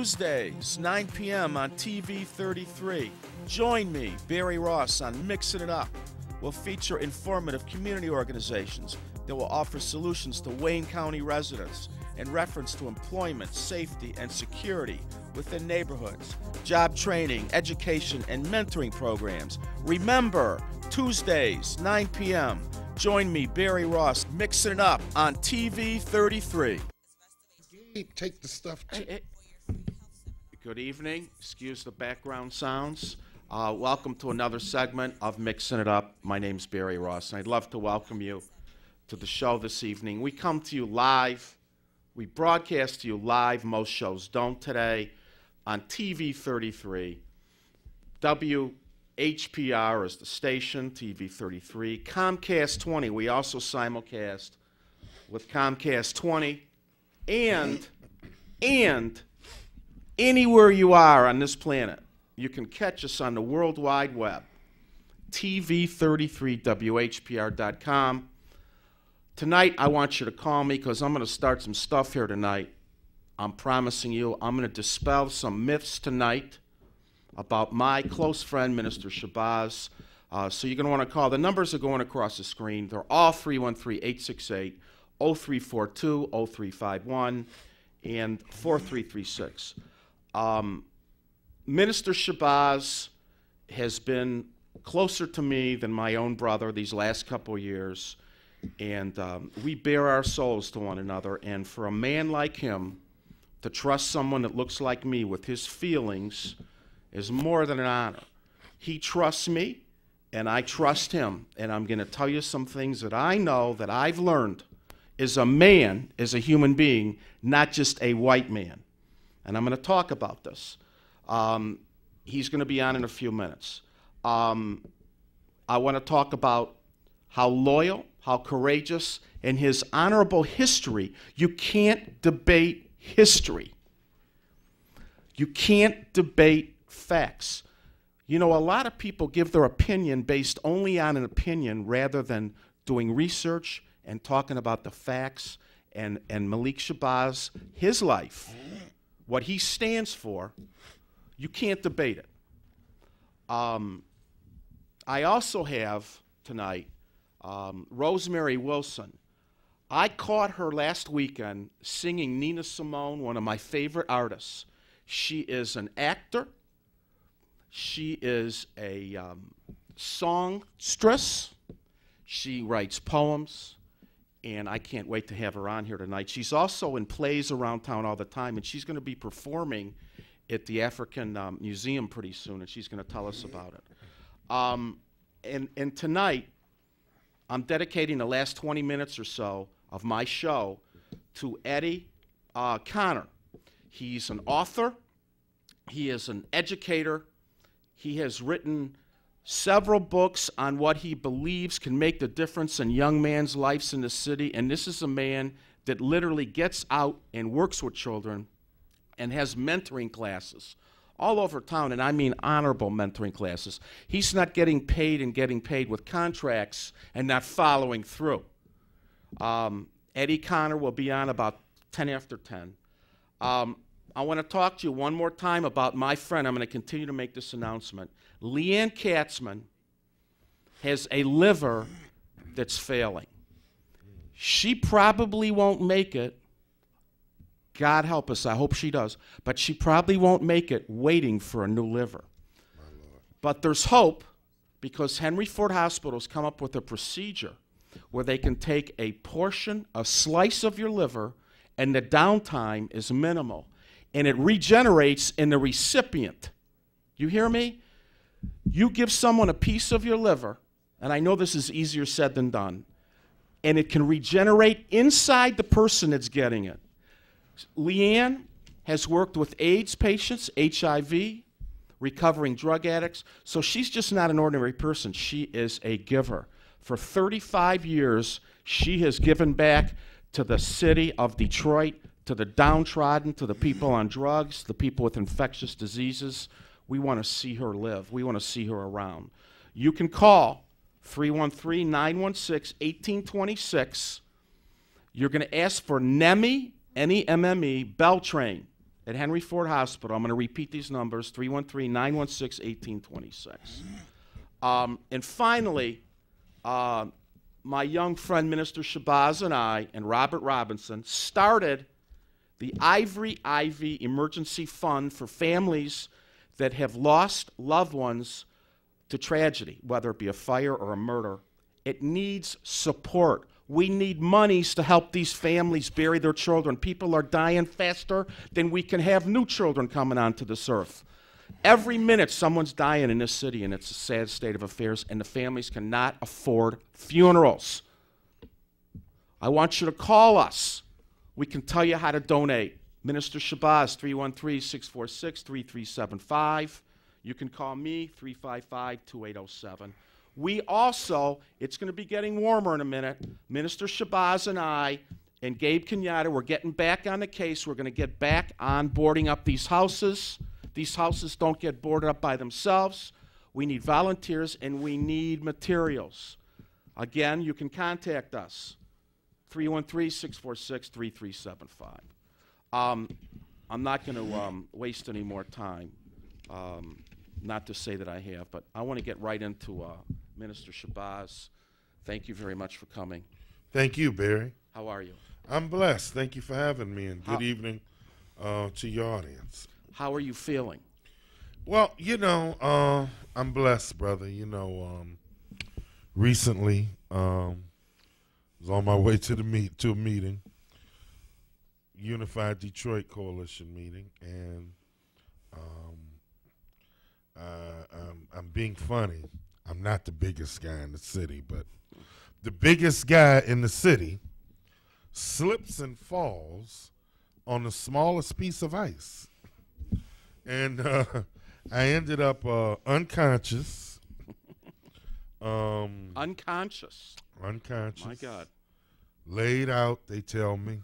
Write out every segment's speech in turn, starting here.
Tuesdays, 9 p.m. on TV 33. Join me, Barry Ross, on Mixing It Up. We'll feature informative community organizations that will offer solutions to Wayne County residents in reference to employment, safety, and security within neighborhoods, job training, education, and mentoring programs. Remember, Tuesdays, 9 p.m. Join me, Barry Ross, Mixing It Up on TV 33. Take the stuff. Good evening. Excuse the background sounds. Welcome to another segment of Mixing It Up. My name's Barry Ross, and I'd love to welcome you to the show this evening. We come to you live. We broadcast to you live. Most shows don't today on TV 33. WHPR is the station, TV 33. Comcast 20. We also simulcast with Comcast 20. And anywhere you are on this planet, you can catch us on the World Wide Web, TV33WHPR.com. Tonight, I want you to call me because I'm going to start some stuff here tonight. I'm promising you I'm going to dispel some myths tonight about my close friend, Minister Shabazz. So you're going to want to call. The numbers are going across the screen. They're all 313-868-0342, 0351, and 4336. Minister Shabazz has been closer to me than my own brother these last couple of years, and we bare our souls to one another. And for a man like him to trust someone that looks like me with his feelings is more than an honor. He trusts me, and I trust him. And I'm going to tell you some things that I know that I've learned as a man, as a human being, not just a white man. And I'm going to talk about this. He's going to be on in a few minutes. I want to talk about how loyal, how courageous, and his honorable history. You can't debate history. You can't debate facts. You know, a lot of people give their opinion based only on an opinion rather than doing research and talking about the facts. And Malik Shabazz, his life, what he stands for, you can't debate it. I also have tonight Rosemary Wilson. I caught her last weekend singing Nina Simone, one of my favorite artists. She is an actor. She is a songstress. She writes poems, and I can't wait to have her on here tonight. She's also in plays around town all the time, and she's going to be performing at the African Museum pretty soon, and she's going to tell us about it. And tonight, I'm dedicating the last 20 minutes or so of my show to Eddie Connor. He's an author. He is an educator. He has written several books on what he believes can make the difference in young men's lives in the city. And this is a man that literally gets out and works with children and has mentoring classes all over town, and I mean honorable mentoring classes. He's not getting paid with contracts and not following through. Eddie Connor will be on about 10 after 10. I want to talk to you one more time about my friend. I'm going to continue to make this announcement. Leanne Katzman has a liver that's failing. She probably won't make it. God help us, I hope she does. But she probably won't make it waiting for a new liver. But there's hope because Henry Ford Hospital's come up with a procedure where they can take a portion, a slice of your liver, and the downtime is minimal. And it regenerates in the recipient. You hear me? You give someone a piece of your liver, and I know this is easier said than done, and it can regenerate inside the person that's getting it. Leanne has worked with AIDS patients, HIV, recovering drug addicts, so she's just not an ordinary person. She is a giver. For 35 years, she has given back to the city of Detroit, to the downtrodden, to the people on drugs, the people with infectious diseases. We want to see her live. We want to see her around. You can call 313-916-1826. You're going to ask for NEME, N-E-M-M-E, Beltrain at Henry Ford Hospital. I'm going to repeat these numbers, 313-916-1826. And finally, my young friend, Minister Shabazz, and I, and Robert Robinson, started the Ivory Ivy Emergency Fund for families that have lost loved ones to tragedy, whether it be a fire or a murder. It needs support. We need monies to help these families bury their children. People are dying faster than we can have new children coming onto this earth. Every minute someone's dying in this city, and it's a sad state of affairs, and the families cannot afford funerals. I want you to call us. We can tell you how to donate. Minister Shabazz, 313-646-3375. You can call me, 355-2807. We also, it's going to be getting warmer in a minute, Minister Shabazz and I and Gabe Kenyatta, we're getting back on the case. We're going to get back on boarding up these houses. These houses don't get boarded up by themselves. We need volunteers, and we need materials. Again, you can contact us, 313-646-3375. I'm not going to waste any more time. Not to say that I have, but I want to get right into Minister Shabazz. Thank you very much for coming. Thank you, Barry. How are you? I'm blessed. Thank you for having me, and good evening to your audience. How are you feeling? Well, you know, I'm blessed, brother. You know, recently was on my way to a meeting, Unified Detroit Coalition meeting, and I'm being funny. I'm not the biggest guy in the city, but the biggest guy in the city slips and falls on the smallest piece of ice. And I ended up unconscious. Unconscious. Unconscious. My God. Laid out, they tell me.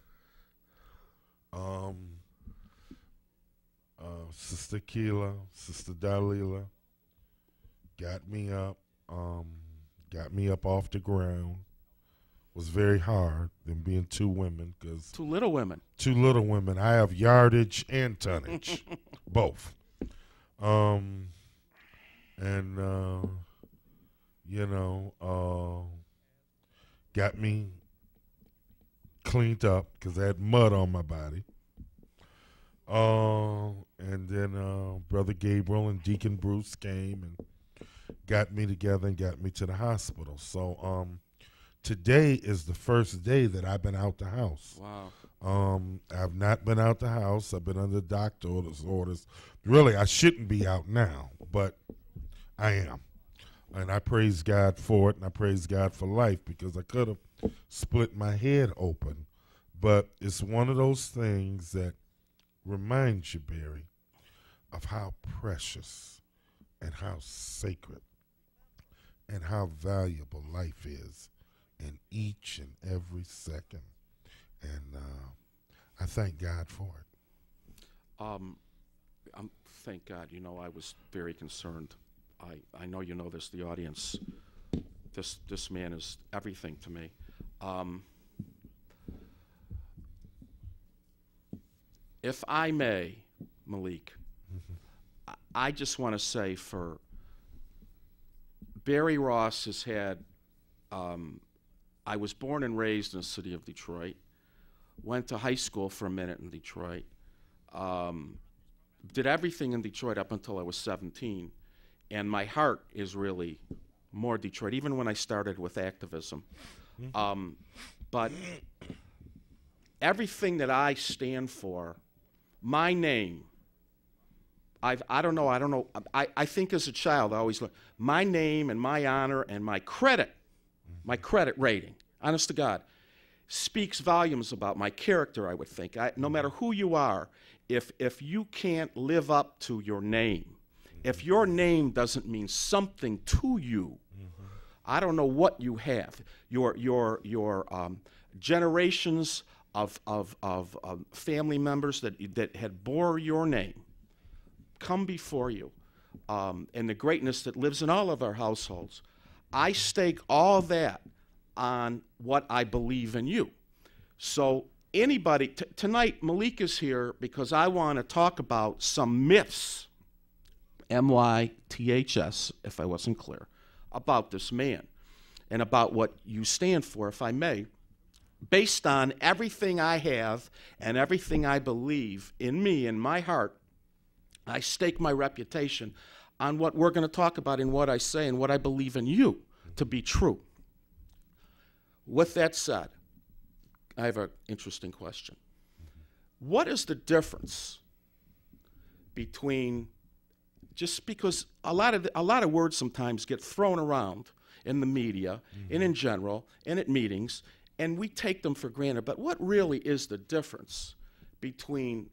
Sister Keela, Sister Dalila got me up off the ground. Was very hard than being two women, because Two little women. two little women. I have yardage and tonnage, both. You know, got me cleaned up because I had mud on my body. And then Brother Gabriel and Deacon Bruce came and got me together and got me to the hospital. So today is the first day that I've been out the house. Wow. I've not been out the house. I've been under doctor orders. Really, I shouldn't be out now, but I am. And I praise God for it, and I praise God for life, because I could have split my head open. But it's one of those things that reminds you, Barry, of how precious and how sacred and how valuable life is in each and every second. And I thank God for it. Thank God. You know, I was very concerned. I know you know this, the audience. This man is everything to me. If I may, Malik, I just want to say, for Barry Ross has had, I was born and raised in the city of Detroit, went to high school for a minute in Detroit, did everything in Detroit up until I was 17, and my heart is really more Detroit, even when I started with activism. But everything that I stand for, my name, I don't know. I think as a child, I always look, my name and my honor and my credit rating, honest to God, speaks volumes about my character, I would think. No matter who you are, if you can't live up to your name, if your name doesn't mean something to you, I don't know what you have. Your generations of family members that had bore your name come before you, and the greatness that lives in all of our households. I stake all that on what I believe in you. So anybody, tonight Malik is here because I want to talk about some myths, MYTHS, if I wasn't clear, about this man and about what you stand for, if I may, based on everything I have and everything I believe in me, in my heart. I stake my reputation on what we're going to talk about and what I say and what I believe in you to be true. With that said, I have an interesting question. What is the difference between, just because a lot of words sometimes get thrown around in the media and in general and at meetings, and we take them for granted, but what really is the difference between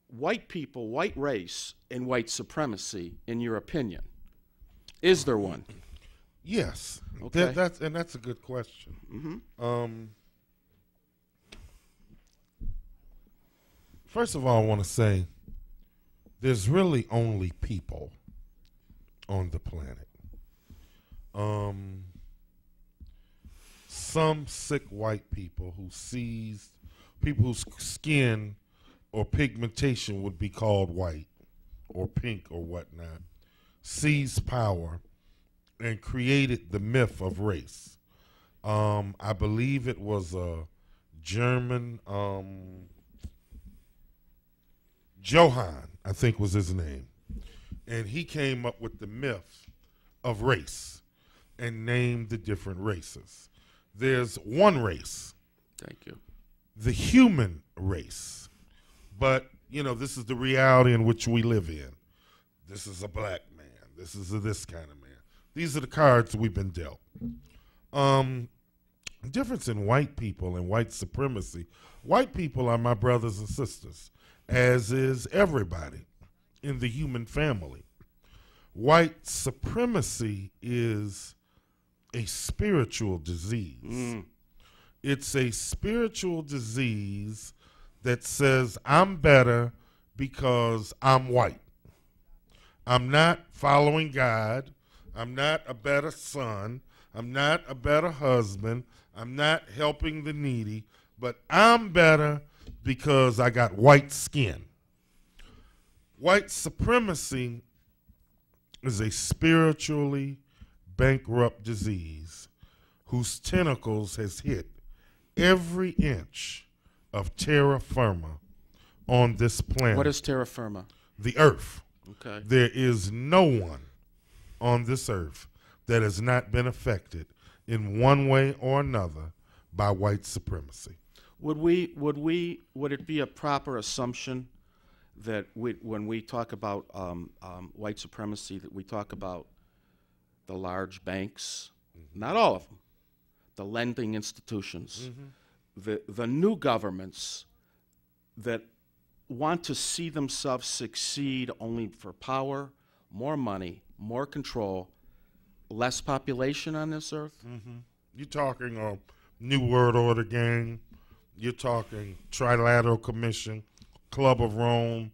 white people, white race, and white supremacy, in your opinion? Is there one? Yes. Okay. That's a good question. First of all, I want to say there's really only people on the planet. Some sick white people people whose skin or pigmentation would be called white or pink or whatnot, seized power and created the myth of race. I believe it was a German, Johann, I think was his name. And he came up with the myth of race and named the different races. There's one race. Thank you. The human race. But, this is the reality in which we live in. This is a black man. This is this kind of man. These are the cards we've been dealt. The difference in white people and white supremacy. White people are my brothers and sisters, as is everybody in the human family. White supremacy is a spiritual disease. It's a spiritual disease that says I'm better because I'm white. I'm not following God. I'm not a better son. I'm not a better husband. I'm not helping the needy. But I'm better because I got white skin. White supremacy is a spiritually bankrupt disease whose tentacles has hit every inch of terra firma on this planet. What is terra firma? The earth. Okay. There is no one on this earth that has not been affected in one way or another by white supremacy. Would it be a proper assumption that when we talk about white supremacy, that we talk about the large banks, not all of them, the lending institutions, the new governments that want to see themselves succeed only for power, more money, more control, less population on this earth? You're talking a New World Order gang. You're talking Trilateral Commission, Club of Rome,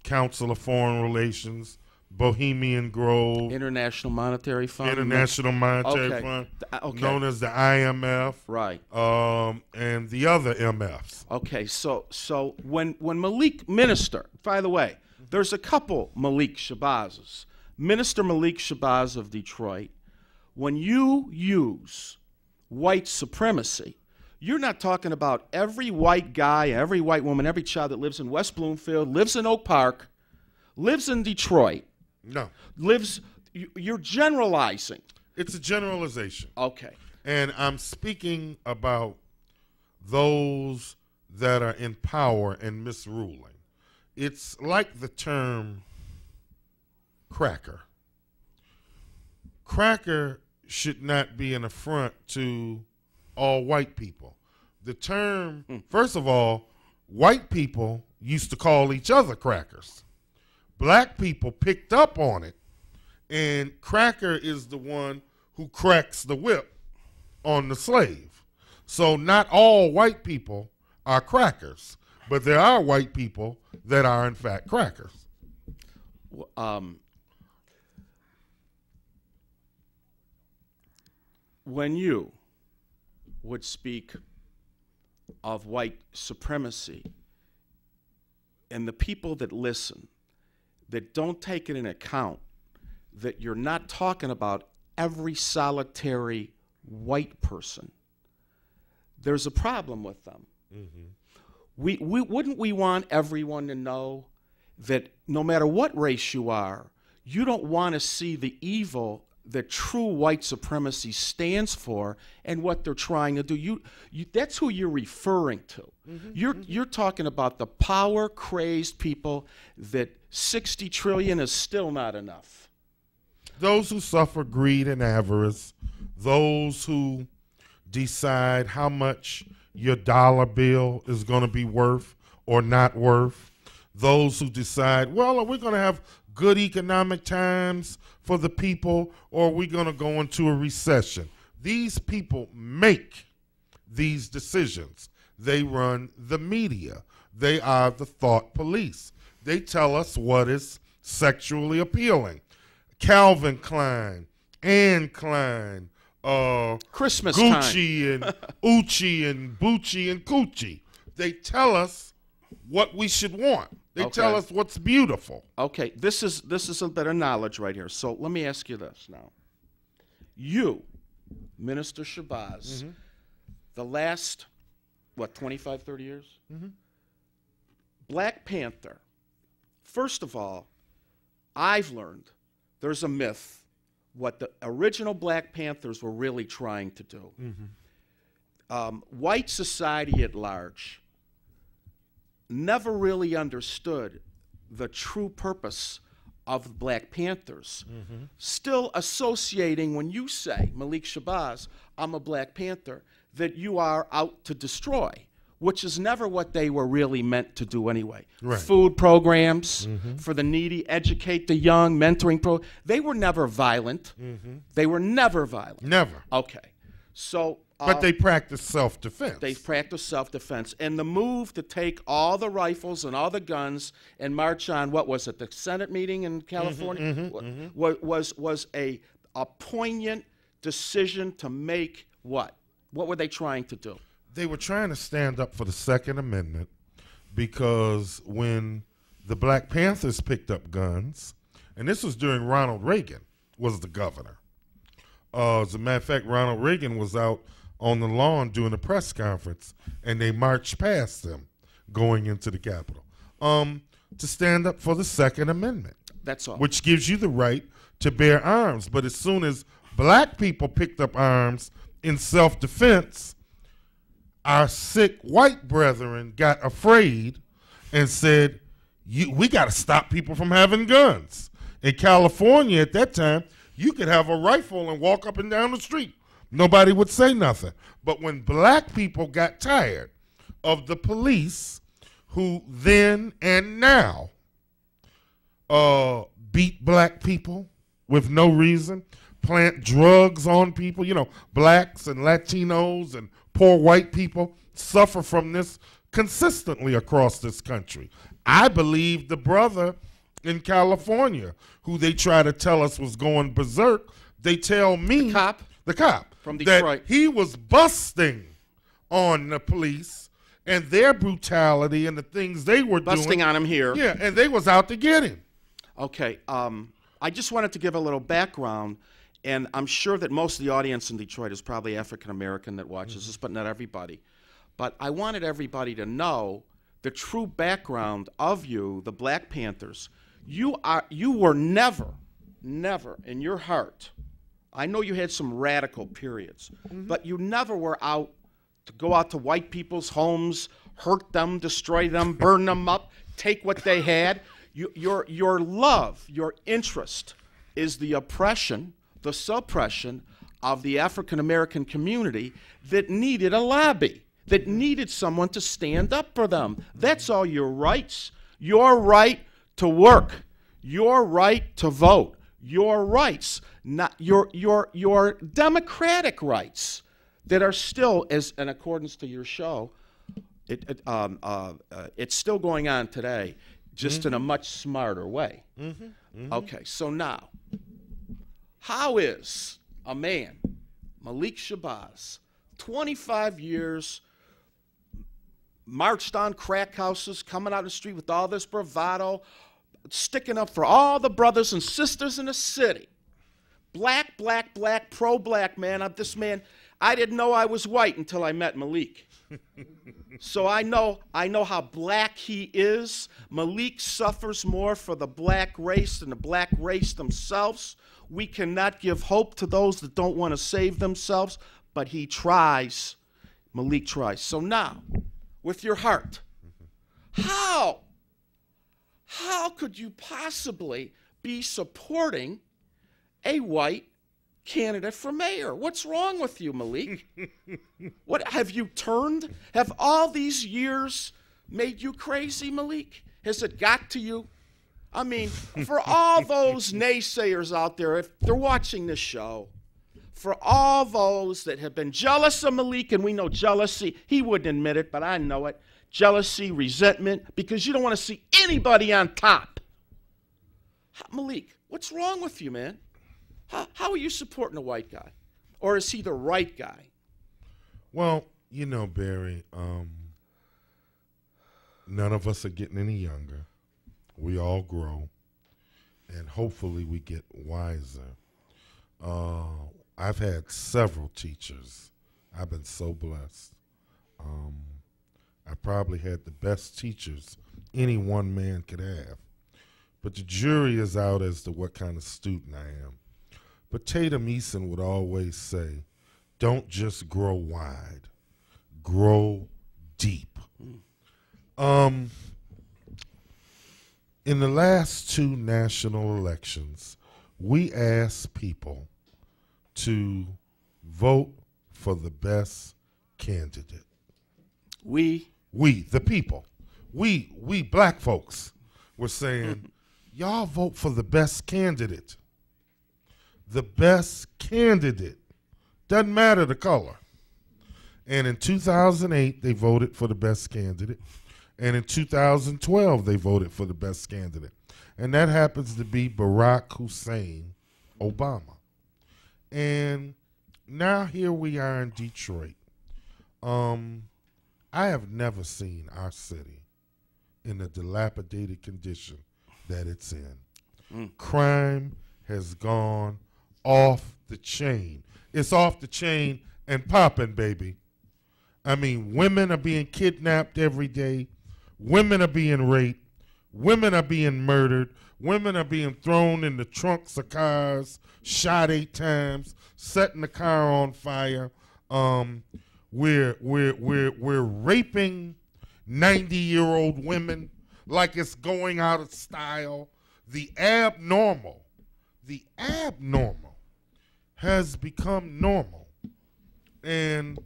Council of Foreign Relations, Bohemian Grove, International Monetary Fund. International Monetary Fund, known as the IMF, right? And the other MFs. Okay, so when Malik Minister, by the way, there's a couple Malik Shabazz. Minister Malik Shabazz of Detroit, when you use white supremacy, you're not talking about every white guy, every white woman, every child that lives in West Bloomfield, lives in Oak Park, lives in Detroit. No. You're generalizing. It's a generalization. Okay. And I'm speaking about those that are in power and misruling. It's like the term cracker. Cracker should not be an affront to all white people. The term, first of all, white people used to call each other crackers. Black people picked up on it, and cracker is the one who cracks the whip on the slave. So not all white people are crackers, but there are white people that are in fact crackers. When you would speak of white supremacy and the people that listen that don't take it into account that you're not talking about every solitary white person, there's a problem with them. Wouldn't we want everyone to know that no matter what race you are, you don't want to see the evil that true white supremacy stands for and what they're trying to do. That's who you're referring to. You're talking about the power-crazed people that 60 trillion is still not enough. Those who suffer greed and avarice, those who decide how much your dollar bill is going to be worth or not worth, those who decide, well, are we going to have good economic times for the people, or are we going to go into a recession? These people make these decisions. They run the media. They are the thought police. They tell us what is sexually appealing. Calvin Klein, Anne Klein, Christmas Gucci time. and Uchi and Bucci and Coochie. They tell us what we should want. They tell us what's beautiful. Okay, this is a bit of knowledge right here. So let me ask you this now. You, Minister Shabazz, the last, 25, 30 years? Black Panther. First of all, I've learned there's a myth what the original Black Panthers were really trying to do. White society at large never really understood the true purpose of the Black Panthers. Still associating, when you say, Malik Shabazz, I'm a Black Panther, that you are out to destroy, which is never what they were really meant to do anyway. Right. Food programs for the needy, educate the young, mentoring they were never violent. They were never violent. Never. Okay. So but they practice self-defense. they practice self-defense. And the move to take all the rifles and all the guns and march on, what was it, the Senate meeting in California? Was a poignant decision to make what? What were they trying to do? They were trying to stand up for the Second Amendment because when the Black Panthers picked up guns, and this was during Ronald Reagan was the governor. As a matter of fact, Ronald Reagan was out on the lawn doing a press conference, and they marched past them going into the Capitol to stand up for the Second Amendment. That's all. Which gives you the right to bear arms. But as soon as black people picked up arms in self-defense, our sick white brethren got afraid and said, we got to stop people from having guns. In California at that time, you could have a rifle and walk up and down the street. Nobody would say nothing. But when black people got tired of the police, who then and now beat black people with no reason, plant drugs on people, blacks and Latinos and poor white people suffer from this consistently across this country. I believe the brother in California, who they try to tell us was going berserk, they tell me, the cop from Detroit, that he was busting on the police and their brutality and the things they were busting on him here. Yeah, and they was out to get him. Okay, I just wanted to give a little background, and I'm sure that most of the audience in Detroit is probably African American that watches this, but not everybody. But I wanted everybody to know the true background of you, the Black Panthers. You were never in your heart. I know you had some radical periods, but you never were out to go out to white people's homes, hurt them, destroy them, burn them up, take what they had. Your love, your interest is the oppression, the suppression of the African American community that needed a lobby, that needed someone to stand up for them. That's all your rights. Your right to work, your right to vote, your rights, not your democratic rights that are still, as in accordance to your show, it's still going on today, just in a much smarter way. Okay, so now, how is a man, Malik Shabazz, 25 years, marched on crack houses, coming out the street with all this bravado, sticking up for all the brothers and sisters in the city. Black, black, black, pro-black man. This man, I didn't know I was white until I met Malik. So I know how black he is. Malik suffers more for the black race than the black race themselves. We cannot give hope to those that don't want to save themselves, but he tries. Malik tries. So now, with your heart, how could you possibly be supporting a white candidate for mayor? What's wrong with you, Malik? What have you turned? Have all these years made you crazy, Malik? Has it got to you? I mean, for all those naysayers out there, if they're watching this show, for all those that have been jealous of Malik, and we know jealousy, he wouldn't admit it, but I know it, jealousy, resentment, because you don't want to see anybody on top. Malik, what's wrong with you, man? How are you supporting a white guy? Or is he the right guy? Well, you know, Barry, none of us are getting any younger. We all grow, and hopefully we get wiser. I've had several teachers. I've been so blessed. I probably had the best teachers any one man could have. But the jury is out as to what kind of student I am. But Tatum Eason would always say, don't just grow wide, grow deep. In the last two national elections, we asked people to vote for the best candidate. We, the people, we black folks were saying, y'all vote for the best candidate. The best candidate. Doesn't matter the color. And in 2008, they voted for the best candidate. And in 2012, they voted for the best candidate. And that happens to be Barack Hussein Obama. And now here we are in Detroit. I have never seen our city in the dilapidated condition that it's in. Crime has gone off the chain. It's off the chain and popping, baby. I mean, women are being kidnapped every day. Women are being raped. Women are being murdered. Women are being thrown in the trunks of cars, shot 8 times, setting the car on fire. We're raping 90-year-old women like it's going out of style. The abnormal has become normal. And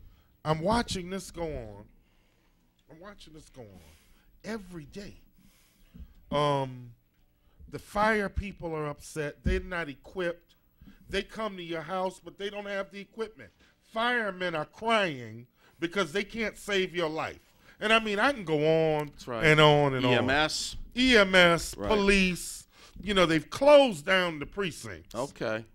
I'm watching this go on. Every day. The fire people are upset. They're not equipped. They come to your house, but they don't have the equipment. Firemen are crying because they can't save your life. And I mean, I can go on and on and on. EMS, right. Police. You know, they've closed down the precincts. Okay.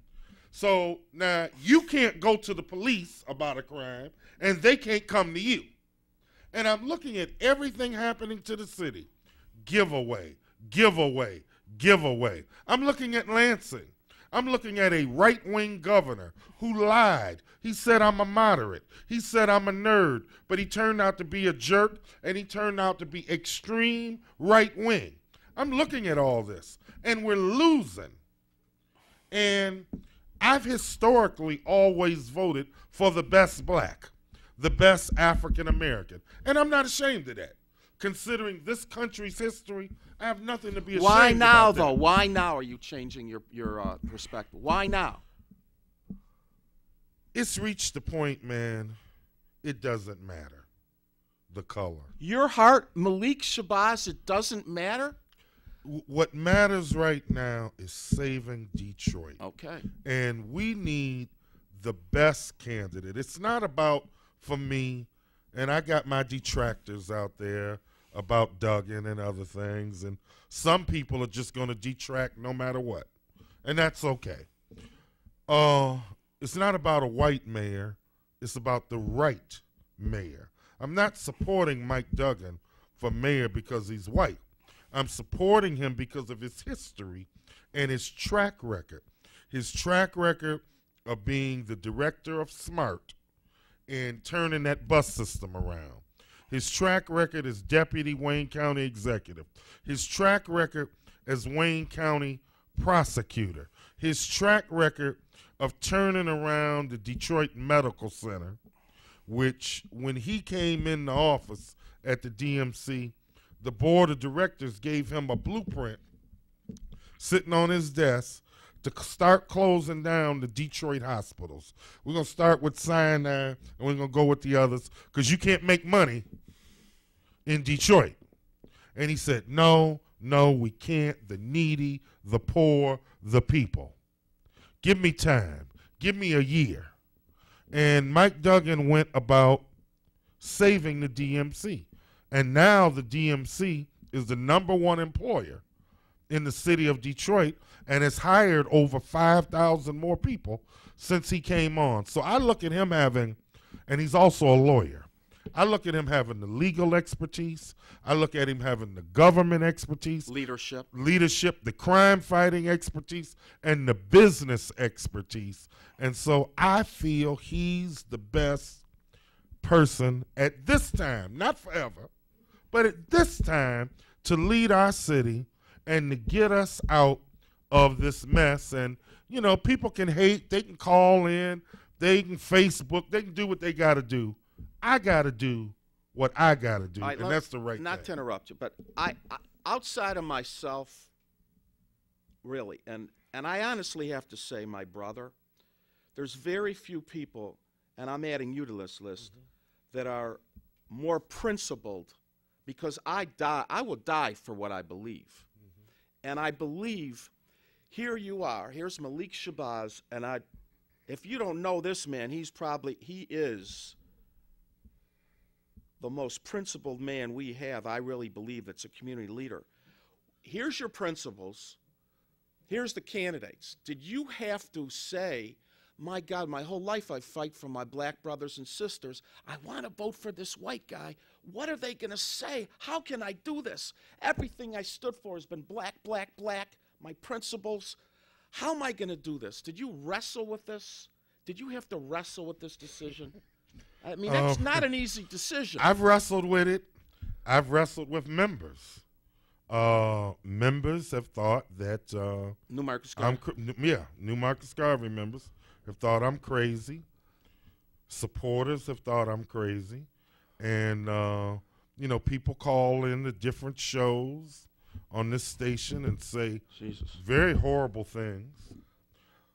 So now you can't go to the police about a crime, and they can't come to you. And I'm looking at everything happening to the city. Giveaway, giveaway, giveaway. I'm looking at Lansing. I'm looking at a right-wing governor who lied. He said I'm a moderate. He said I'm a nerd. But he turned out to be a jerk, and he turned out to be extreme right-wing. I'm looking at all this, and we're losing. And I've historically always voted for the best black, the best African American. And I'm not ashamed of that. Considering this country's history, I have nothing to be ashamed about. Why now, though? Why now are you changing your perspective? Why now? It's reached the point, man, it doesn't matter the color. Your heart, Malik Shabazz, it doesn't matter? What matters right now is saving Detroit. Okay. And we need the best candidate. It's not about, for me, and I got my detractors out there about Duggan and other things, and some people are just going to detract no matter what, and that's okay. It's not about a white mayor. It's about the right mayor. I'm not supporting Mike Duggan for mayor because he's white. I'm supporting him because of his history and his track record. His track record of being the director of SMART and turning that bus system around. His track record as deputy Wayne County executive. His track record as Wayne County prosecutor. His track record of turning around the Detroit Medical Center, which when he came into office at the DMC, the board of directors gave him a blueprint sitting on his desk to start closing down the Detroit hospitals. We're going to start with Sinai, and we're going to go with the others, because you can't make money in Detroit. And he said, no, we can't. The needy, the poor, the people. Give me time. Give me a year. And Mike Duggan went about saving the DMC. And now the DMC is the #1 employer in the city of Detroit and has hired over 5,000 more people since he came on. So I look at him having, and he's also a lawyer, I look at him having the legal expertise. I look at him having the government expertise. Leadership, the crime-fighting expertise, and the business expertise. And so I feel he's the best person at this time, not forever, but at this time, to lead our city and to get us out of this mess. And, you know, people can hate, they can call in, they can Facebook, they can do what they got to do. I got to do what I got to do, and that's the right Not thing. to interrupt you, but I outside of myself, really, and I honestly have to say, my brother, there's very few people, and I'm adding you to this list, that are more principled, because I will die for what I believe. And I believe, here you are, here's Malik Shabazz, and if you don't know this man, he is the most principled man we have, I really believe, that's a community leader. Here's your principles. Here's the candidates. Did you have to say, my God, my whole life I fight for my black brothers and sisters. I want to vote for this white guy. What are they going to say? How can I do this? Everything I stood for has been black, black, black, my principles. How am I going to do this? Did you wrestle with this? Did you have to wrestle with this decision? I mean, that's not an easy decision. I've wrestled with it. I've wrestled with members. Members have thought that New Marcus Garvey. New Marcus Garvey members have thought I'm crazy. Supporters have thought I'm crazy. And, you know, people call in the different shows on this station and say very horrible things,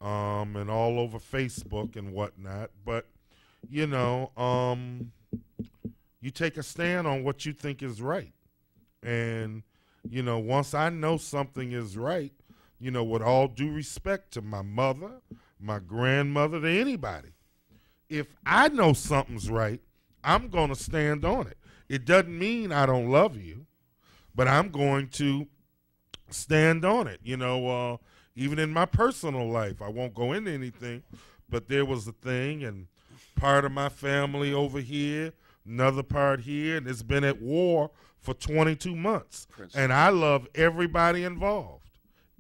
and all over Facebook and whatnot. But, you know, you take a stand on what you think is right. And, you know, once I know something is right, you know, with all due respect to my mother, my grandmother, to anybody, if I know something's right, I'm going to stand on it. It doesn't mean I don't love you, but I'm going to stand on it. You know, even in my personal life, I won't go into anything, but there was a thing, and part of my family over here, another part here, and it's been at war for 22 months. And I love everybody involved.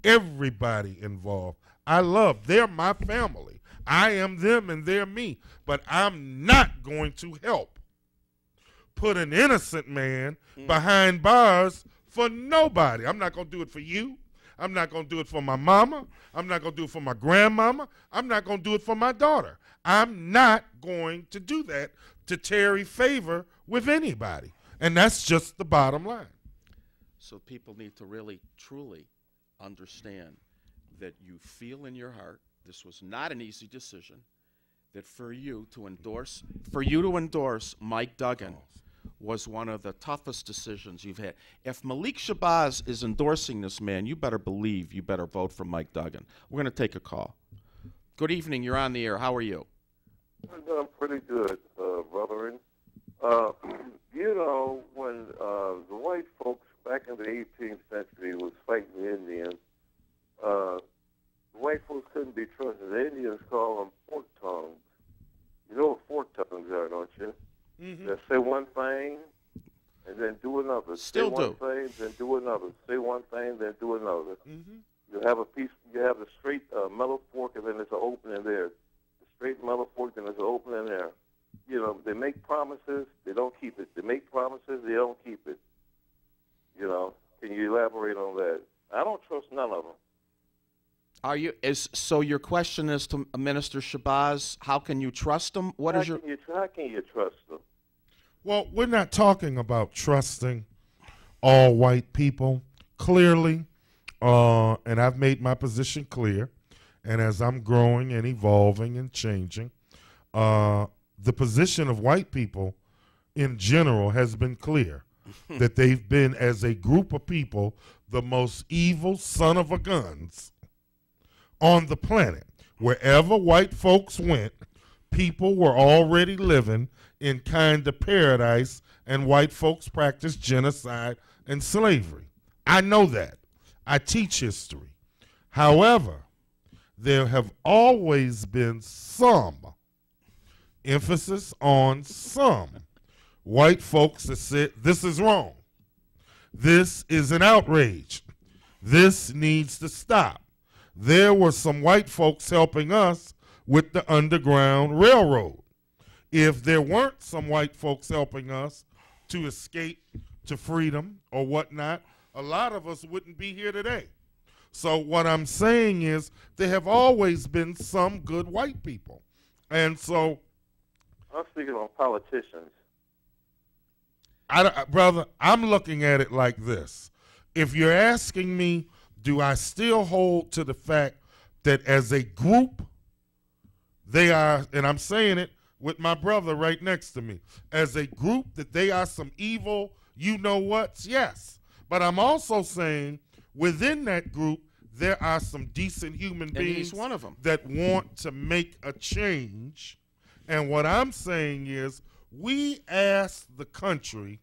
Everybody involved. They're my family. I am them and they're me. But I'm not going to help put an innocent man behind bars for nobody. I'm not going to do it for you. I'm not going to do it for my mama. I'm not going to do it for my grandmama. I'm not going to do it for my daughter. I'm not going to do that to tarry favor with anybody. And that's just the bottom line. So people need to really, truly understand that you feel in your heart this was not an easy decision, that for you to endorse Mike Duggan was one of the toughest decisions you've had. If Malik Shabazz is endorsing this man, you better believe you better vote for Mike Duggan. We're going to take a call. Good evening. You're on the air. How are you? I'm pretty good, brethren. You know, when the white folks back in the 18th century was fighting the Indians, the white folks couldn't be trusted. The Indians call them fork tongues. You know what fork tongues are, don't you? They say one thing and then do another. Still say one thing, then do another. Say one thing, then do another. You have a piece. You have the straight metal fork, and then there's an opening there. The straight metal fork, then there's an opening there. You know, they make promises, they don't keep it. They make promises, they don't keep it. You know, can you elaborate on that? I don't trust none of them. So your question is to Minister Shabazz, how can you trust them? How can you trust them? Well, we're not talking about trusting all white people. Clearly, and I've made my position clear, and as I'm growing and evolving and changing, the position of white people in general has been clear, that they've been, as a group of people, the most evil son of a guns on the planet. Wherever white folks went, people were already living in kind of paradise, and white folks practiced genocide and slavery. I know that. I teach history. However, there have always been some, emphasis on some, white folks that said, this is wrong. This is an outrage. This needs to stop. There were some white folks helping us with the Underground Railroad. If there weren't some white folks helping us to escape to freedom or whatnot, a lot of us wouldn't be here today. So what I'm saying is there have always been some good white people. And so I'm speaking on politicians. Brother, I'm looking at it like this. If you're asking me, do I still hold to the fact that as a group, they are, and I'm saying it with my brother right next to me, as a group that they are some evil you-know-whats? Yes. But I'm also saying within that group, there are some decent human beings one of them that want to make a change. And what I'm saying is we ask the country,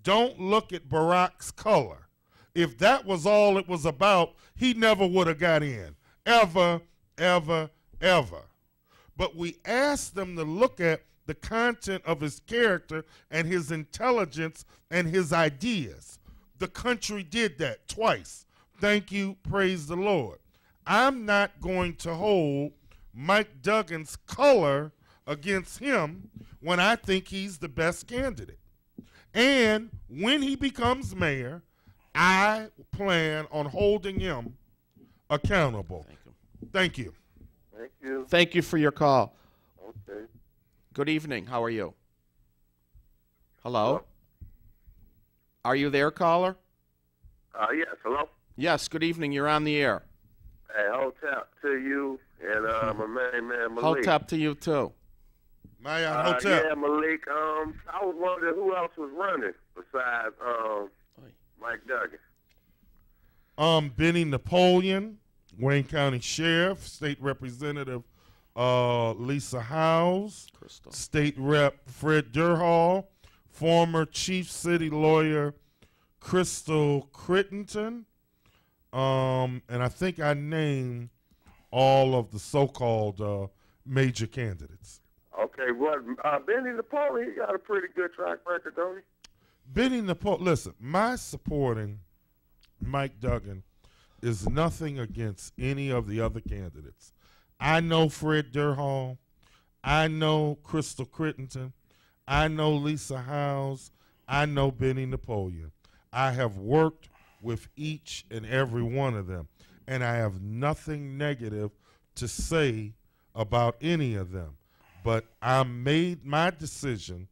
don't look at Barack's color. If that was all it was about, he never would have got in. Ever, ever, ever. But we asked them to look at the content of his character and his intelligence and his ideas. The country did that twice. Thank you, praise the Lord. I'm not going to hold Mike Duggan's color against him when I think he's the best candidate. And when he becomes mayor, I plan on holding him accountable. Thank you. Thank you. Thank you for your call. Okay. Good evening. How are you? Hello? Are you there, caller? Yes. Hello? Yes, good evening. You're on the air. Hey, Hotep to you and my main man Malik. Hotep to you, too. Hotep. Yeah, Malik. I was wondering who else was running besides Mike Duggan. Benny Napoleon, Wayne County Sheriff, State Representative Lisa Howes, Crystal. State Rep Fred Durhall, former Chief City Lawyer Crystal Crittenton, and I think I named all of the so-called major candidates. Okay, well, Benny Napoleon, he got a pretty good track record, don't he? Benny Napoleon, listen, my supporting Mike Duggan is nothing against any of the other candidates. I know Fred Durhall. I know Crystal Crittenton. I know Lisa Howes. I know Benny Napoleon. I have worked with each and every one of them, and I have nothing negative to say about any of them. But I made my decision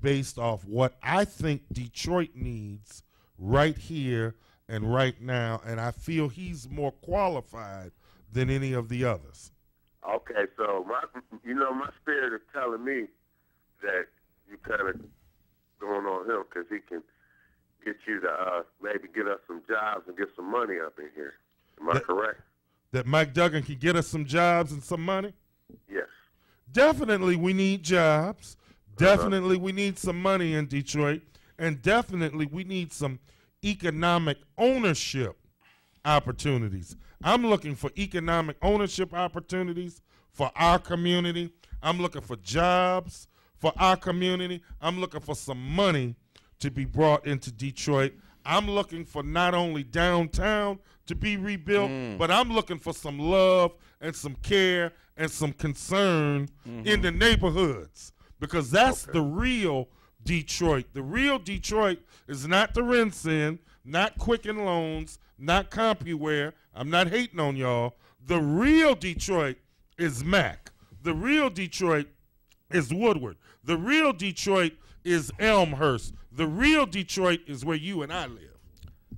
based off what I think Detroit needs right here and right now, and I feel he's more qualified than any of the others. Okay, so my spirit is telling me that you kind of going on him because he can get you to maybe get us some jobs and get some money up in here. Am I correct? That Mike Duggan can get us some jobs and some money? Yes. Definitely we need jobs. Definitely we need some money in Detroit. And definitely we need some economic ownership opportunities. I'm looking for economic ownership opportunities for our community. I'm looking for jobs for our community. I'm looking for some money to be brought into Detroit. I'm looking for not only downtown to be rebuilt, but I'm looking for some love and some care and some concern in the neighborhoods, because that's the real Detroit. The real Detroit is not the Rinsin, not Quicken Loans, not CompuWare. I'm not hating on y'all. The real Detroit is Mac. The real Detroit is Woodward. The real Detroit is Elmhurst. The real Detroit is where you and I live.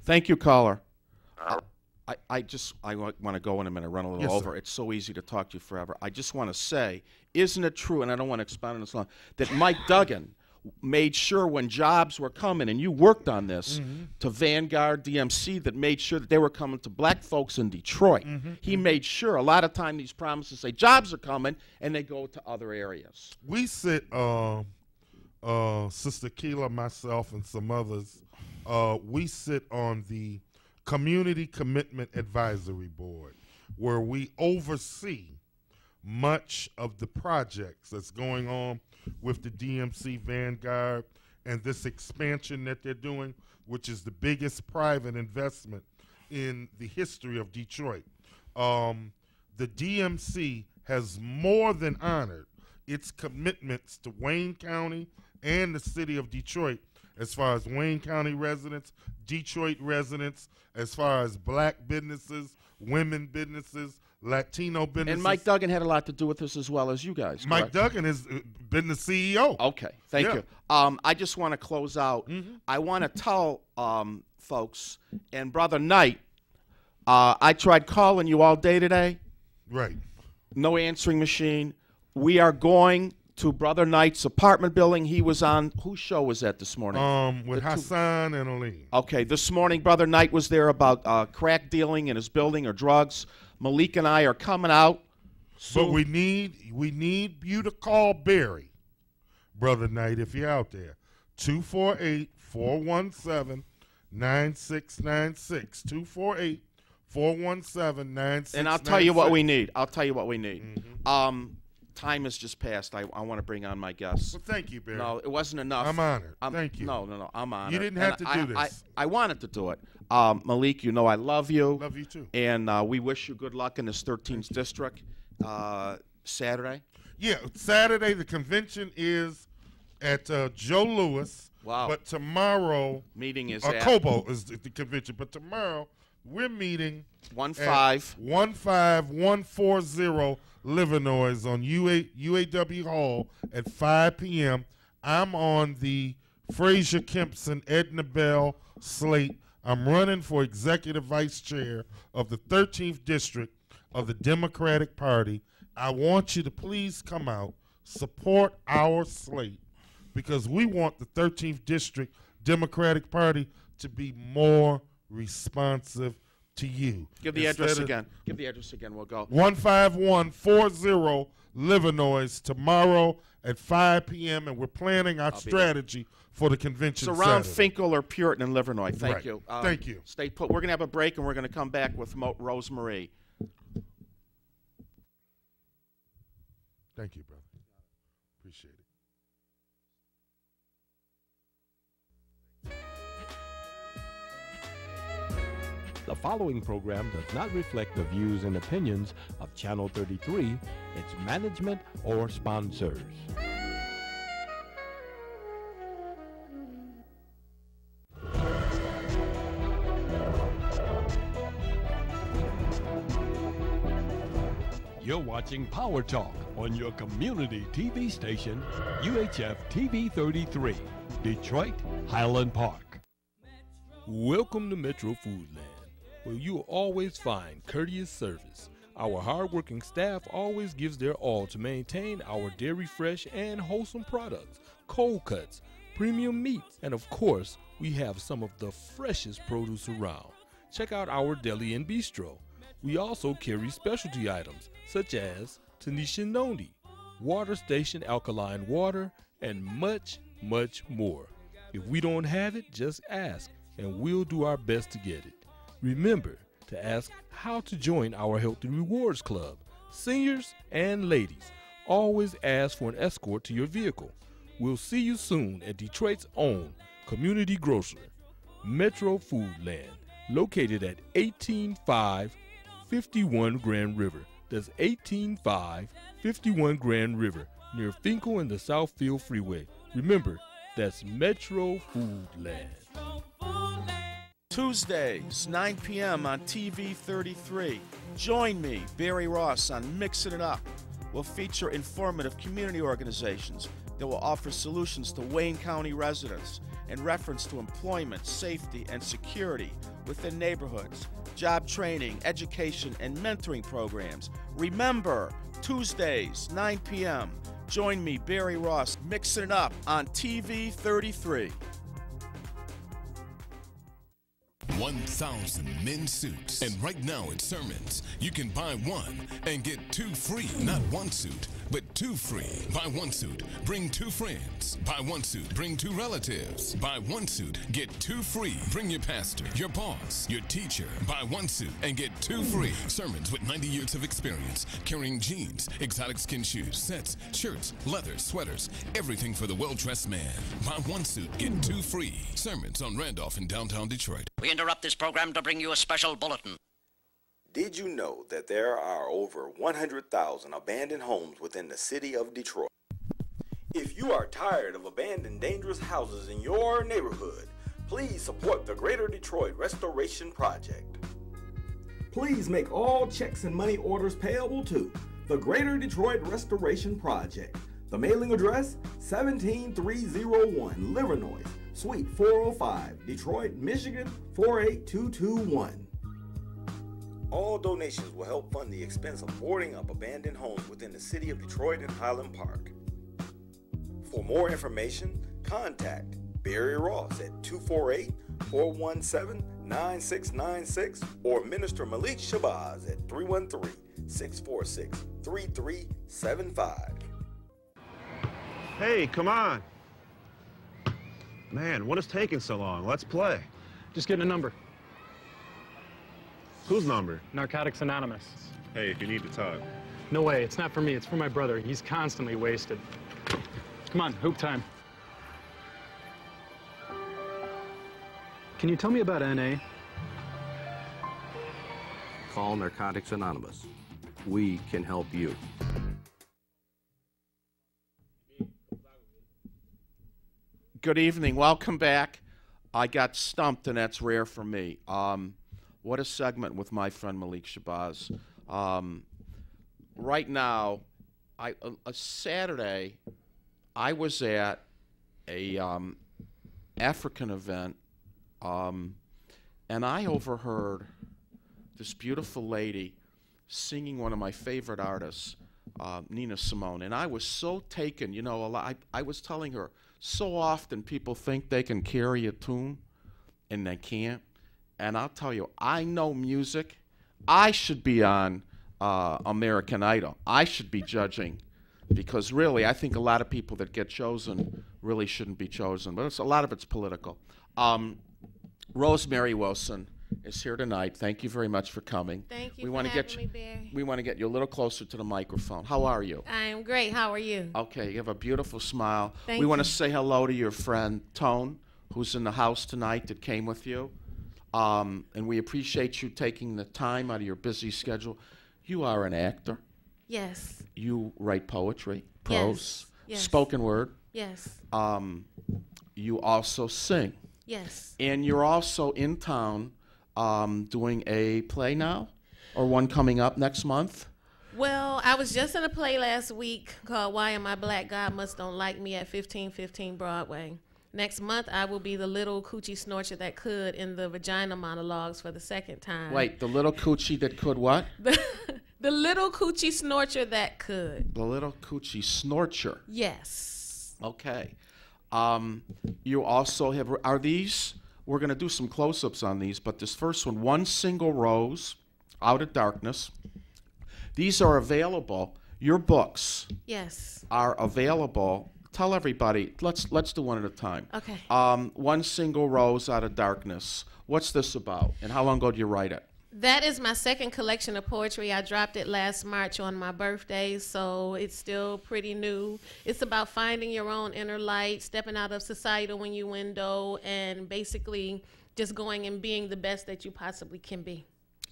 Thank you, caller. I want to go in a minute, run a little Yes, over. sir. It's so easy to talk to you forever. I just want to say, isn't it true, and I don't want to expound on this long, that Mike Duggan made sure when jobs were coming, and you worked on this, to Vanguard, DMC, that made sure that they were coming to black folks in Detroit. He made sure. A lot of time these promises say jobs are coming, and they go to other areas. We sit, Sister Keela, myself, and some others, we sit on the Community Commitment Advisory Board, where we oversee much of the projects that's going on with the DMC Vanguard and this expansion that they're doing, which is the biggest private investment in the history of Detroit. The DMC has more than honored its commitments to Wayne County and the city of Detroit, as far as Wayne County residents, Detroit residents, as far as black businesses, women businesses, Latino businesses. And Mike Duggan had a lot to do with this as well as you guys. Mike correct? Duggan has been the CEO. Okay, thank Yeah. you. I just want to close out. I want to tell folks, and Brother Knight, I tried calling you all day today. Right. No answering machine. We are going to Brother Knight's apartment building. He was on, whose show was that this morning? With Hassan and Aline. Okay, this morning Brother Knight was there about crack dealing in his building or drugs. Malik and I are coming out. But we need you to call Barry, Brother Knight, if you're out there. 248-417-9696. 248-417-9696. And I'll tell you what we need. Time has just passed. I want to bring on my guests. Well, thank you, Barry. No, it wasn't enough. I'm honored. Thank you. No, I'm honored. You didn't have to do this. I wanted to do it. Malik, you know I love you. Love you too. And we wish you good luck in this 13th district Saturday. Yeah, Saturday the convention is at Joe Louis. Wow. But tomorrow, Meeting is Cobo is the convention. But tomorrow we're meeting 15140 Livernois on UAW Hall at 5 p.m. I'm on the Fraser Kempson Edna Bell slate. I'm running for executive vice chair of the 13th district of the Democratic Party. I want you to please come out, support our slate, because we want the 13th district Democratic Party to be more responsive to you. Give the address again. We'll go. 15140 Livernois tomorrow at 5 p.m. and we're planning our strategy for the convention. It's around Saturday. Finkel or Puritan in Livernois. Thank Right. you. Thank you. Stay put. We're going to have a break, and we're going to come back with Rosemarie. Thank you, brother. Appreciate it. The following program does not reflect the views and opinions of Channel 33, its management, or sponsors. You're watching Power Talk on your community TV station, UHF TV 33, Detroit, Highland Park. Welcome to Metro Foodland, where you will always find courteous service. Our hardworking staff always gives their all to maintain our dairy fresh and wholesome products, cold cuts, premium meats, and of course, we have some of the freshest produce around. Check out our deli and bistro. We also carry specialty items such as Tanisha Noni, Water Station alkaline water, and much, much more. If we don't have it, just ask, and we'll do our best to get it. Remember to ask how to join our Healthy Rewards Club. Seniors and ladies, always ask for an escort to your vehicle. We'll see you soon at Detroit's own community grocer, Metro Foodland, located at 18551 Grand River. That's 18551 Grand River, near Finkel and the Southfield Freeway. Remember, that's Metro Foodland. Tuesdays, 9 p.m. on TV 33. Join me, Barry Ross, on Mixing It Up. We'll feature informative community organizations that will offer solutions to Wayne County residents in reference to employment, safety, and security within neighborhoods, job training, education, and mentoring programs. Remember, Tuesdays, 9 p.m. Join me, Barry Ross, Mixing It Up on TV 33. 1,000 men's suits. And right now at Sermons, you can buy one and get two free. Not one suit, but two free. Buy one suit, bring two friends. Buy one suit, bring two relatives. Buy one suit, get two free. Bring your pastor, your boss, your teacher. Buy one suit and get two free. Sermons with 90 years of experience, carrying jeans, exotic skin shoes, sets, shirts, leather, sweaters, everything for the well-dressed man. Buy one suit, get two free. Sermons on Randolph in downtown Detroit. We interrupt this program to bring you a special bulletin. Did you know that there are over 100,000 abandoned homes within the city of Detroit? If you are tired of abandoned dangerous houses in your neighborhood, please support the Greater Detroit Restoration Project. Please make all checks and money orders payable to the Greater Detroit Restoration Project. The mailing address, 17301 Livernois, Suite 405, Detroit, Michigan, 48221. All donations will help fund the expense of boarding up abandoned homes within the city of Detroit and Highland Park. For more information, contact Barry Ross at 248-417-9696 or Minister Malik Shabazz at 313-646-3375. Hey, come on. Man, what is taking so long? Let's play. Just getting a number. Whose number? Narcotics Anonymous. Hey, if you need to talk. No way, it's not for me, it's for my brother. He's constantly wasted. Come on, hoop time. Can you tell me about NA? Call Narcotics Anonymous. We can help you. Good evening. Welcome back. I got stumped, and that's rare for me. What a segment with my friend Malik Shabazz. Right now, a Saturday, I was at a African event, and I overheard this beautiful lady singing one of my favorite artists, Nina Simone, and I was so taken. You know, I was telling her, so often people think they can carry a tune, and they can't. And I'll tell you, I know music. I should be on American Idol. I should be judging, because really, I think a lot of people that get chosen really shouldn't be chosen. But a lot of it's political. Rosemary Wilson is here tonight. Thank you very much for coming. Thank you for having me, Barry. We want to get you a little closer to the microphone. How are you? I am great. How are you? Okay, you have a beautiful smile. Thank we want you. to say hello to your friend Tone, who's in the house tonight that came with you. And we appreciate you taking the time out of your busy schedule. You are an actor. Yes. You write poetry, prose, Yes. spoken word. Yes. You also sing. Yes. And you're also in town doing a play now, or one coming up next month? Well, I was just in a play last week called Why Am I Black? God Must Don't Like Me at 1515 Broadway. Next month, I will be the little coochie snorcher that could in the vagina monologues for the second time. Wait, the little coochie that could what? The little coochie snorcher that could. The little coochie snorcher. Yes. Okay. You also have, are these, we're going to do some close-ups on these, but this first one, One Single Rose, Out of Darkness. These are available, your books Yes. are available. Tell everybody, let's do one at a time. Okay. One Single Rose Out of Darkness. What's this about, and how long ago did you write it? That is my second collection of poetry. I dropped it last March on my birthday, so it's still pretty new. It's about finding your own inner light, stepping out of societal innuendo, and basically just going and being the best that you possibly can be.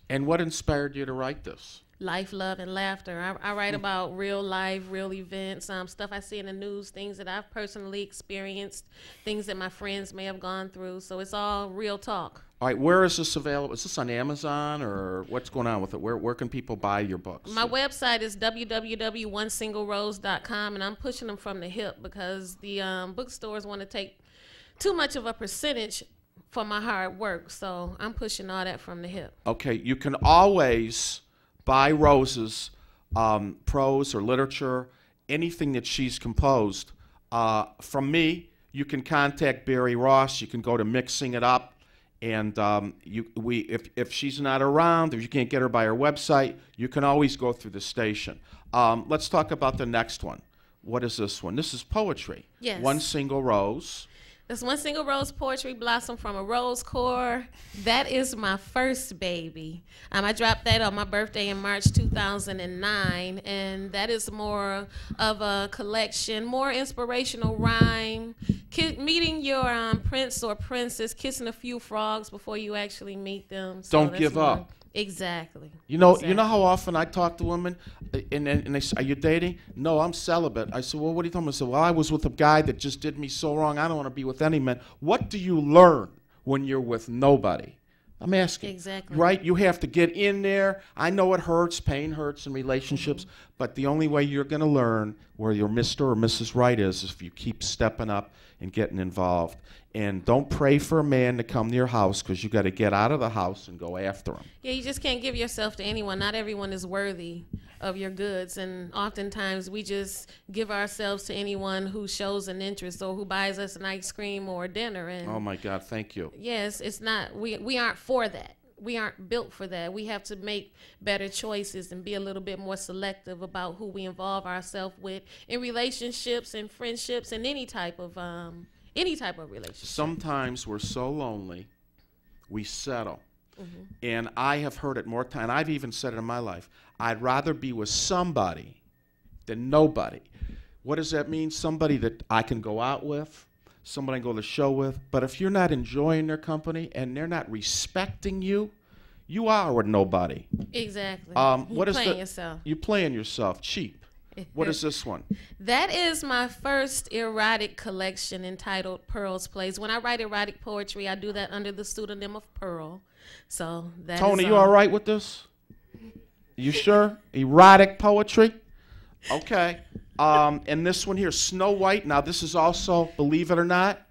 And what inspired you to write this? Life, love, and laughter. I write about real life, real events, stuff I see in the news, things that I've personally experienced, things that my friends may have gone through. So it's all real talk. All right, where is this available? Is this on Amazon, or what's going on with it? Where can people buy your books? My website is www.onesinglerose.com, and I'm pushing them from the hip because the bookstores want to take too much of a percentage for my hard work. So I'm pushing all that from the hip. Okay, you can always buy Rose's prose or literature, anything that she's composed. From me, you can contact Barry Ross. You can go to Mixing It Up. And if she's not around, if you can't get her by her website, you can always go through the station. Let's talk about the next one. What is this one? This is poetry. Yes. One Single Rose. This One Single Rose poetry blossomed from a rose core. That is my first baby. I dropped that on my birthday in March 2009, and that is more of a collection, more inspirational rhyme, meeting your prince or princess, kissing a few frogs before you actually meet them. So Don't give up. Exactly. You know, exactly. You know how often I talk to women, and they say, "Are you dating?" "No, I'm celibate." I said, "Well, what are you talking about?" I said, "Well, I was with a guy that just did me so wrong. I don't want to be with any man." What do you learn when you're with nobody? I'm asking. Exactly. Right? You have to get in there. I know it hurts. Pain hurts in relationships. But the only way you're going to learn where your Mr. or Mrs. Right is if you keep stepping up and getting involved. And don't pray for a man to come to your house, because you got to get out of the house and go after him. Yeah, you just can't give yourself to anyone. Not everyone is worthy of your goods, and oftentimes we just give ourselves to anyone who shows an interest or who buys us an ice cream or dinner. And oh my God, thank you. Yes, it's not. We aren't for that. We aren't built for that. We have to make better choices and be a little bit more selective about who we involve ourselves with in relationships and friendships and any type of relationship. Sometimes we're so lonely, we settle. And I have heard it more times. I've even said it in my life. I'd rather be with somebody than nobody. What does that mean? Somebody that I can go out with, somebody I can go to the show with. But if you're not enjoying their company and they're not respecting you, you are a nobody. Exactly. What is playing yourself. You're playing yourself cheap. What is this one? That is my first erotic collection entitled Pearl's Place. When I write erotic poetry, I do that under the pseudonym of Pearl. So that Tony, is you all right with this? You sure? Erotic poetry? Okay. And this one here, Snow White. Now this is also, believe it or not,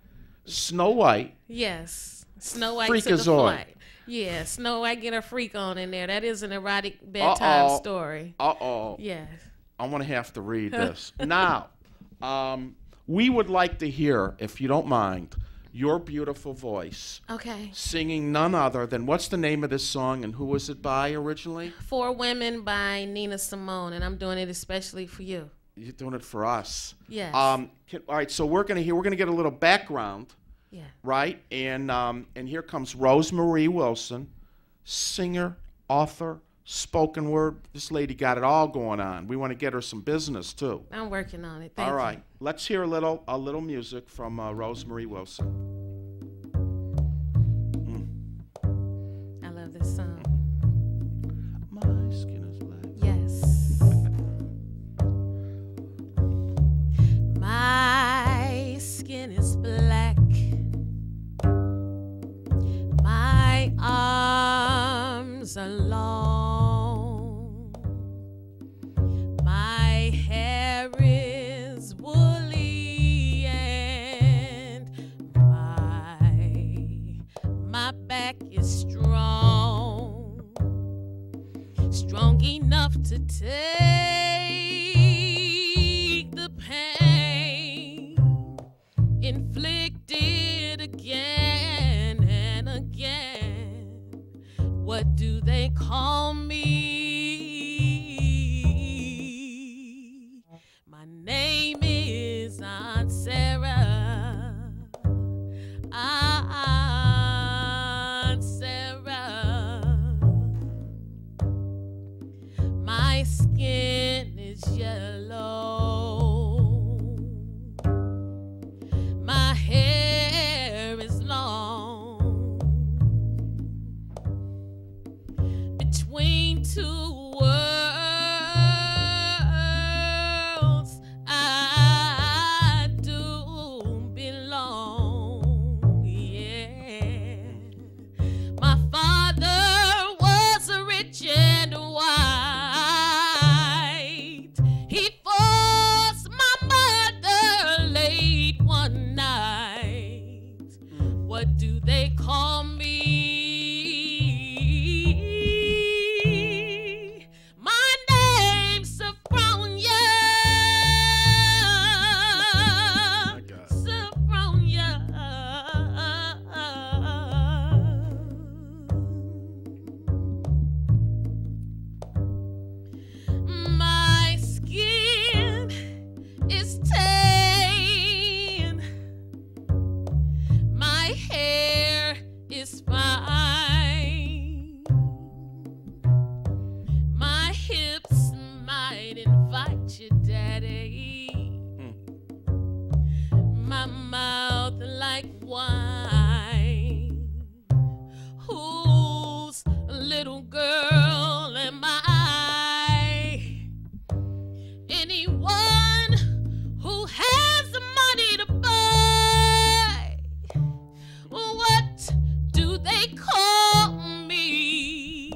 Snow White. Yes. Snow White Freak to the is on. flight. Yeah, Snow White get her freak on in there. That is an erotic bedtime story. Uh-oh. Yes. I'm going to have to read this. Now, we would like to hear, if you don't mind, your beautiful voice. Okay. Singing none other than, what's the name of this song and who was it by originally? For Women by Nina Simone, and I'm doing it especially for you. You're doing it for us. Yes. All right, so we're going to get a little background. Yeah. Right? And here comes Rosemarie Wilson, singer, author, spoken word. This lady got it all going on. We want to get her some business too. I'm working on it. Thank all right. you. Let's hear a little music from Rosemarie Wilson. I love this song. My skin is black. Yes. My skin is black. My arms are long. My hair is woolly, and my back is strong, strong enough to take the pain inflicted again and again. What do they call me? My name is Aunt Sarah. Aunt Sarah. skin is yellow. My hair is long. Between two worlds, I do belong. Yeah. My father was rich and white. He forced my mother late one night. What do they call me? My name's Sophronia. Sophronia. My skin is tan. My hair is fine. My hips might invite you, daddy. My mouth like wine. Whose little girl am I? Anyone who has the money to buy. What do they call me?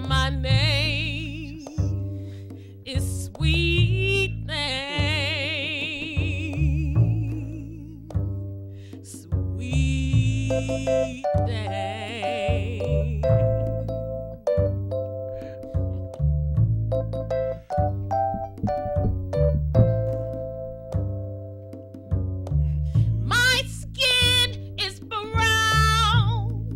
My name is Sweet Thing. Sweet Thing. My skin is brown.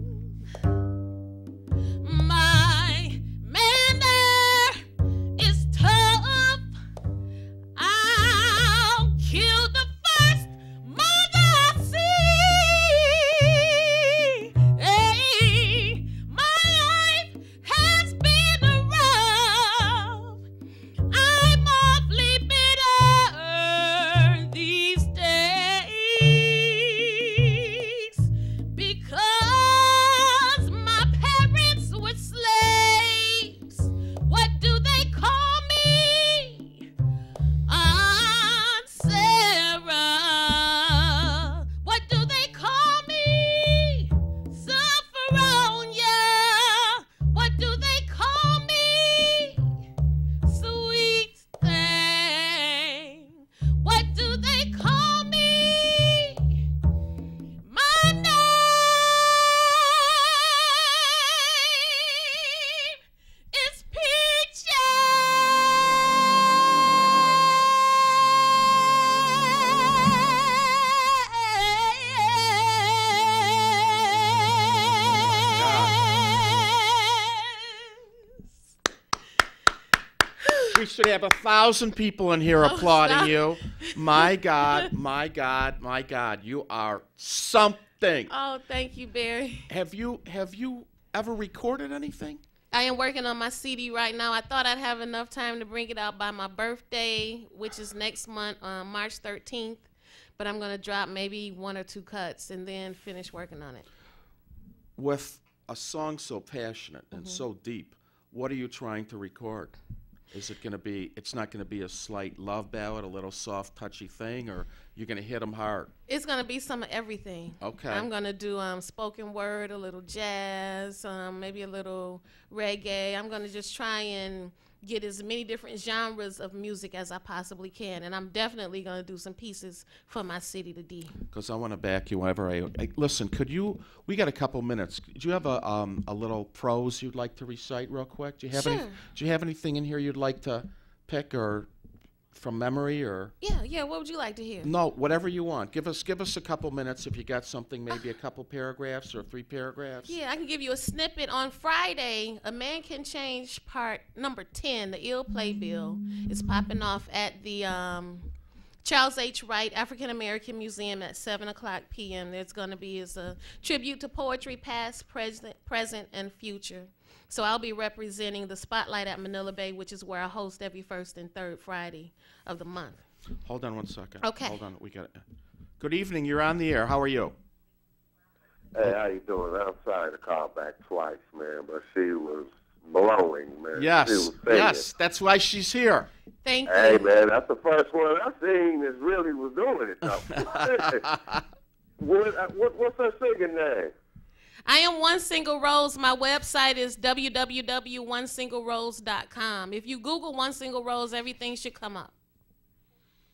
My manner is tough. I'll kill the first mother I see. Hey, my life has been rough. I'm awfully bitter these days because my parents were slaves. What do they call me? Aunt Sarah. What do they call me? Sophronia. What do they call me? Sweet Thing. What do they call me? My name is We should have 1,000 people in here applauding stop. you. My God, my God, my God, you are something. Oh, thank you, Barry. Have you ever recorded anything? I am working on my CD right now. I thought I'd have enough time to bring it out by my birthday, which is next month, March 13th. But I'm going to drop maybe 1 or 2 cuts and then finish working on it. With a song so passionate and so deep, what are you trying to record? Is it going to be, it's not going to be a slight love ballad, a little soft, touchy thing, or you're going to hit them hard? It's going to be some of everything. Okay. I'm going to do spoken word, a little jazz, maybe a little reggae. I'm going to just try and get as many different genres of music as I possibly can. And I'm definitely going to do some pieces for my city to D. Because I want to back you whenever I listen, could you, we got a couple minutes. Do you have a little prose you'd like to recite real quick? Do you have Sure. do you have anything in here you'd like to pick or from memory or? Yeah, what would you like to hear? No, whatever you want. Give us a couple minutes if you got something, maybe a couple paragraphs or 3 paragraphs. Yeah, I can give you a snippet. On Friday, A Man Can Change part number 10, the Ill Play Bill, is popping off at the Charles H. Wright African American Museum at 7:00 p.m. There's going to be a tribute to poetry, past, present, and future. So I'll be representing the Spotlight at Manila Bay, which is where I host every first and third Friday of the month. Hold on one second. Okay. Hold on. We got. Good evening. You're on the air. How are you? Hey, how you doing? I'm sorry to call back twice, man, but she was blowing, man. Yes. She was singing. Yes. That's why she's here. Thank Hey, you. man, that's the first one I seen that really was doing it, though. What's her singing name? I am One Single Rose. My website is www.onesinglerose.com. If you Google One Single Rose, everything should come up.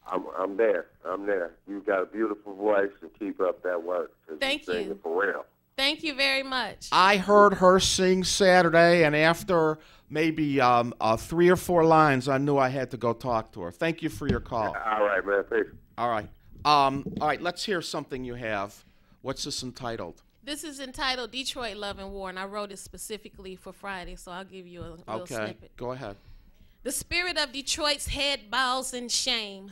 I'm there. I'm there. You've got a beautiful voice, and keep up that work. Thank you. Singing for real. Thank you very much. I heard her sing Saturday, and after maybe 3 or 4 lines, I knew I had to go talk to her. Thank you for your call. All right, man. Thanks. All right. All right, let's hear something you have. What's this entitled? This is entitled Detroit Love and War, and I wrote it specifically for Friday, so I'll give you a little snippet. Go ahead. The spirit of Detroit's head bows in shame.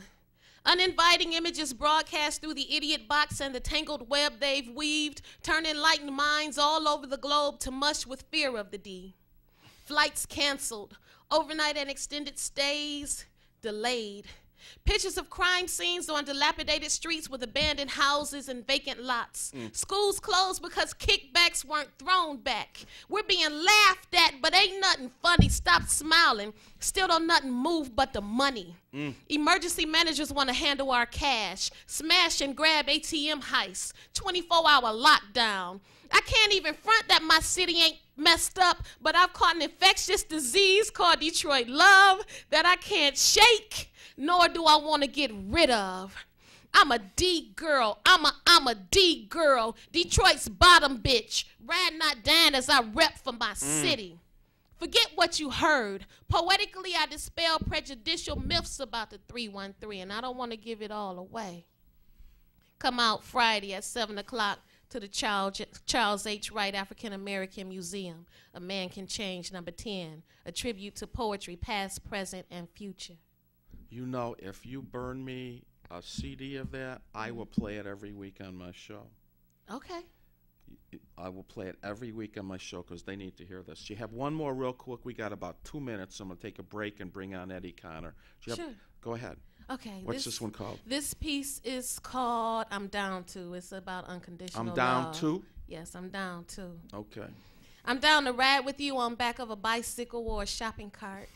Uninviting images broadcast through the idiot box and the tangled web they've weaved, turn enlightened minds all over the globe to mush with fear of the D. Flights canceled, overnight and extended stays delayed. Pictures of crime scenes on dilapidated streets with abandoned houses and vacant lots. Schools closed because kickbacks weren't thrown back. We're being laughed at, but ain't nothing funny. Stop smiling. Still don't nothing move but the money. Emergency managers want to handle our cash. Smash and grab ATM heists. 24-hour lockdown. I can't even front that my city ain't messed up, but I've caught an infectious disease called Detroit Love that I can't shake, nor do I want to get rid of. I'm a D girl. I'm a D girl. Detroit's bottom bitch. Ride not down as I rep for my city. Forget what you heard. Poetically, I dispel prejudicial myths about the 313, and I don't want to give it all away. Come out Friday at 7:00 to the Charles H. Wright African American Museum. A Man Can Change, number 10. A tribute to poetry, past, present, and future. You know, if you burn me a CD of that, I will play it every week on my show. Okay. I will play it every week on my show because they need to hear this. You have one more real quick. We got about 2 minutes. I'm going to take a break and bring on Eddie Connor. Sure. Go ahead. Okay. What's this one called? This piece is called I'm Down To. It's about unconditional I'm Down love. To? Yes, I'm down to. Okay. I'm down to ride with you on back of a bicycle or a shopping cart.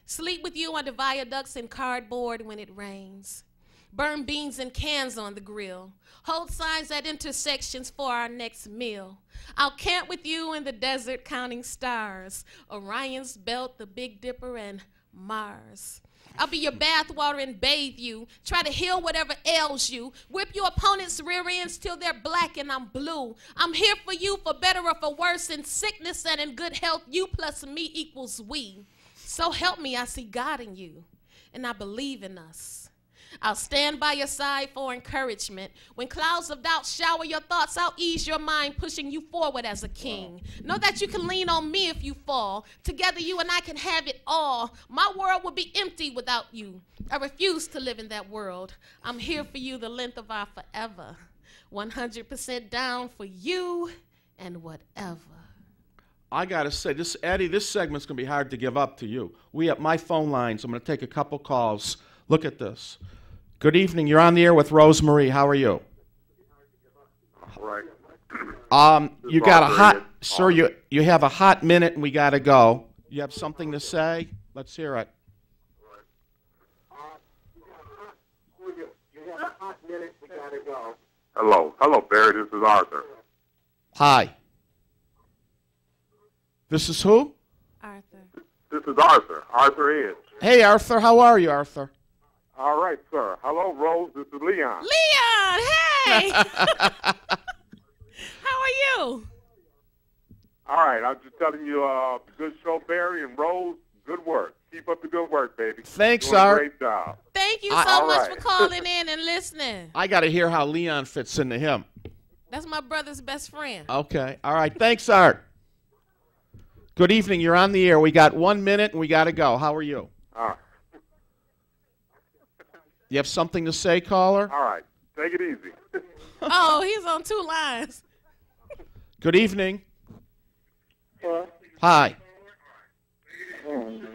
Sleep with you under viaducts and cardboard when it rains. Burn beans and cans on the grill. Hold signs at intersections for our next meal. I'll camp with you in the desert counting stars. Orion's belt, the Big Dipper, and Mars. I'll be your bathwater and bathe you. Try to heal whatever ails you. Whip your opponent's rear ends till they're black and I'm blue. I'm here for you for better or for worse. In sickness and in good health, you plus me equals we. So help me, I see God in you, and I believe in us. I'll stand by your side for encouragement. When clouds of doubt shower your thoughts, I'll ease your mind, pushing you forward as a king. Know that you can lean on me if you fall. Together you and I can have it all. My world would be empty without you. I refuse to live in that world. I'm here for you the length of our forever. 100% down for you and whatever. I got to say, Eddie, this segment's going to be hard to give up to you. We have my phone lines. I'm going to take a couple calls. Look at this. Good evening. You're on the air with Rosemarie. How are you? Right. You got a hot, sir, you have a hot minute and we got to go. You have something to say? Let's hear it. Hello, Barry. This is Arthur. Hi. This is who? Arthur. This is Arthur. Arthur Edge. Hey, Arthur. How are you, Arthur? All right, sir. Hello, Rose. This is Leon. Leon, hey! How are you? All right. I'm just telling you, good show, Barry and Rose. Good work. Keep up the good work, baby. Thanks, Doing Art. a great job. Thank you so much for calling in and listening. I got to hear how Leon fits into him. That's my brother's best friend. Okay. All right. Thanks, Art. Good evening. You're on the air. We got 1 minute and we got to go. How are you? You have something to say, caller? All right. Take it easy. Oh, he's on 2 lines. Good evening. Hi.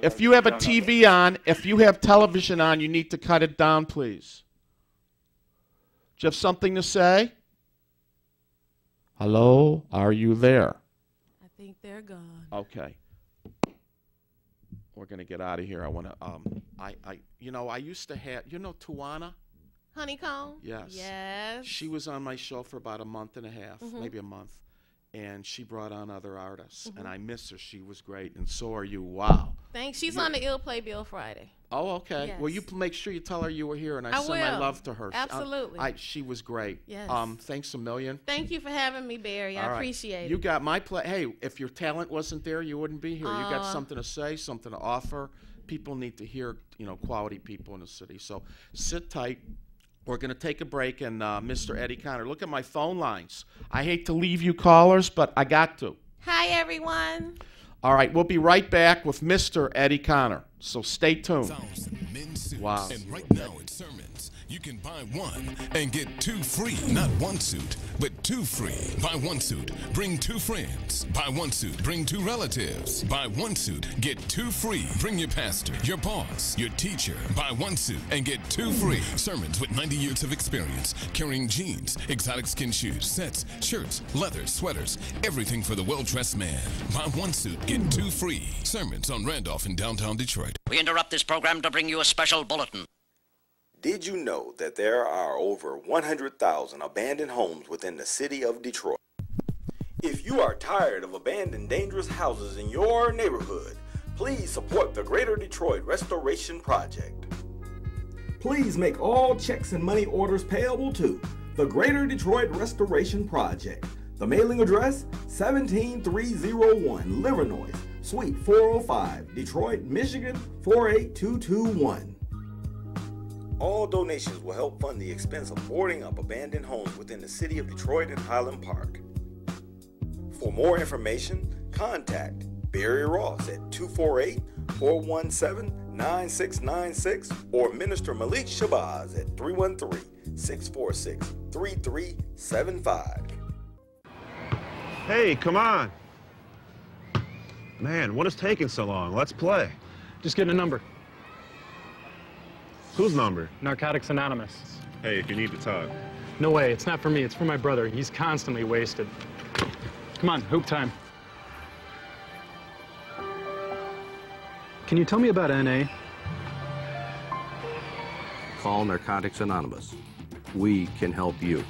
If you have a TV on, if you have television on, you need to cut it down, please. Do you have something to say? Hello? Are you there? I think they're gone. Okay. We're going to get out of here. I want to, I used to have, Tawana? Honeycomb? Yes. Yes. She was on my show for about a month and a half, maybe a month. And she brought on other artists. And I miss her. She was great. And so are you. Wow. Thanks. She's on the Ill Play Bill Friday. Oh, okay. Yes. Well, you make sure you tell her you were here, and I send will. my love to her. Absolutely. She was great. Yes. Thanks a million. Thank you for having me, Barry. I appreciate it. You got my Hey, if your talent wasn't there, you wouldn't be here. You got something to say, something to offer. People need to hear, quality people in the city. So sit tight. We're going to take a break, and Mr. Eddie Conner, look at my phone lines. I hate to leave you callers, but I got to. Hi, everyone. All right, we'll be right back with Mr. Eddie Conner. So stay tuned. Wow. And right now at Sermons, you can buy one and get 2 free. Not 1 suit, but 2 free. Buy 1 suit, bring 2 friends. Buy 1 suit, bring 2 relatives. Buy 1 suit, get 2 free. Bring your pastor, your boss, your teacher. Buy 1 suit and get 2 free. Sermons with 90 years of experience, carrying jeans, exotic skin shoes, sets, shirts, leathers, sweaters, everything for the well-dressed man. Buy 1 suit, get 2 free. Sermons on Randolph in downtown Detroit. We interrupt this program to bring you a special bulletin. Did you know that there are over 100,000 abandoned homes within the city of Detroit? If you are tired of abandoned dangerous houses in your neighborhood, please support the Greater Detroit Restoration Project. Please make all checks and money orders payable to the Greater Detroit Restoration Project. The mailing address, 17301 Livernois, Suite 405, Detroit, Michigan, 48221. All donations will help fund the expense of boarding up abandoned homes within the city of Detroit and Highland Park. For more information, contact Barry Ross at 248-417-9696 or Minister Malik Shabazz at 313-646-3375. Hey, come on. Man, what is taking so long? Let's play. Just getting a number. Whose number? Narcotics Anonymous. Hey, if you need to talk. No way, it's not for me, it's for my brother. He's constantly wasted. Come on, hoop time. Can you tell me about NA? Call Narcotics Anonymous. We can help you.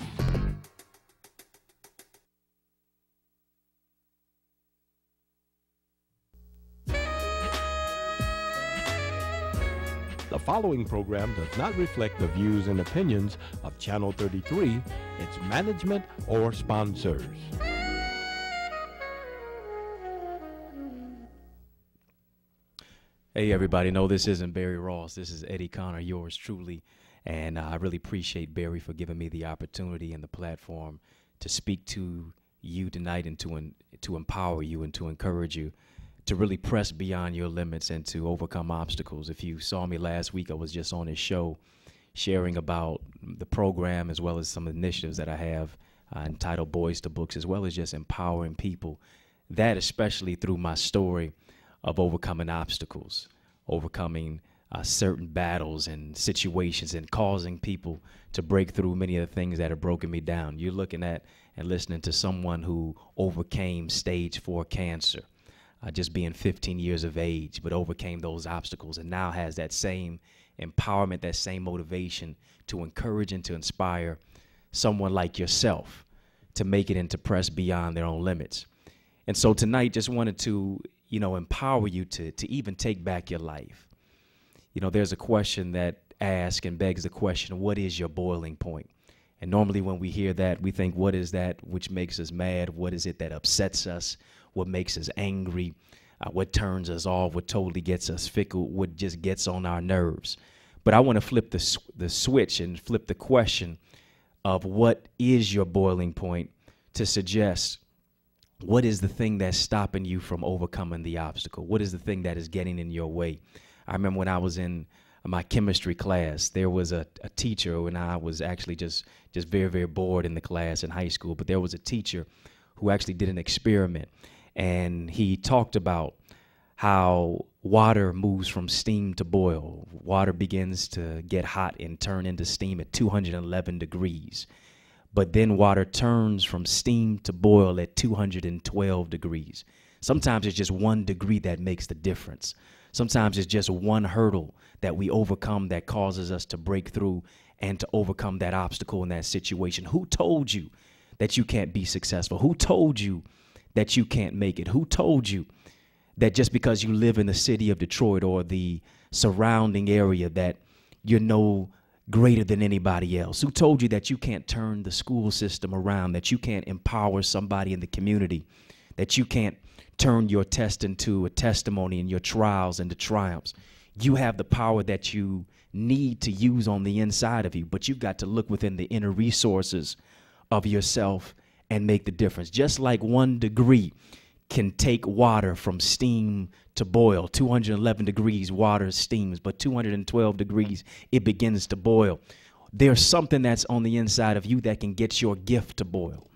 The following program does not reflect the views and opinions of Channel 33, its management, or sponsors. Hey everybody, no, this isn't Barry Ross. This is Eddie Conner, yours truly. And I really appreciate Barry for giving me the opportunity and the platform to speak to you tonight and to empower you and to encourage you to really press beyond your limits and to overcome obstacles. If you saw me last week, I was just on his show sharing about the program as well as some initiatives that I have entitled Boys to Books, as well as just empowering people. That especially through my story of overcoming obstacles, overcoming certain battles and situations and causing people to break through many of the things that have broken me down. You're looking at and listening to someone who overcame stage 4 cancer, just being 15 years of age, but overcame those obstacles and now has that same empowerment, that same motivation to encourage and to inspire someone like yourself to make it and to press beyond their own limits. And so tonight, just wanted to, empower you to even take back your life. There's a question that asks and begs the question, what is your boiling point? And normally when we hear that, we think, what is that which makes us mad? What is it that upsets us? What makes us angry? What turns us off? What totally gets us fickle? What just gets on our nerves? But I want to flip the switch and flip the question of what is your boiling point to suggest what is the thing that's stopping you from overcoming the obstacle? What is the thing that is getting in your way? I remember when I was in my chemistry class. There was a teacher, and I was actually just very, very bored in the class in high school, but there was a teacher who actually did an experiment, and he talked about how water moves from steam to boil. Water begins to get hot and turn into steam at 211 degrees. But then water turns from steam to boil at 212 degrees. Sometimes it's just 1 degree that makes the difference. Sometimes it's just one hurdle that we overcome that causes us to break through and to overcome that obstacle in that situation. Who told you that you can't be successful? Who told you that you can't make it? Who told you that just because you live in the city of Detroit or the surrounding area that you're no greater than anybody else? Who told you that you can't turn the school system around, that you can't empower somebody in the community, that you can't turn your test into a testimony and your trials into triumphs? You have the power that you need to use on the inside of you, but you've got to look within the inner resources of yourself and make the difference. Just like 1 degree can take water from steam to boil. 211 degrees, water steams, but 212 degrees, it begins to boil. There's something that's on the inside of you that can get your gift to boil.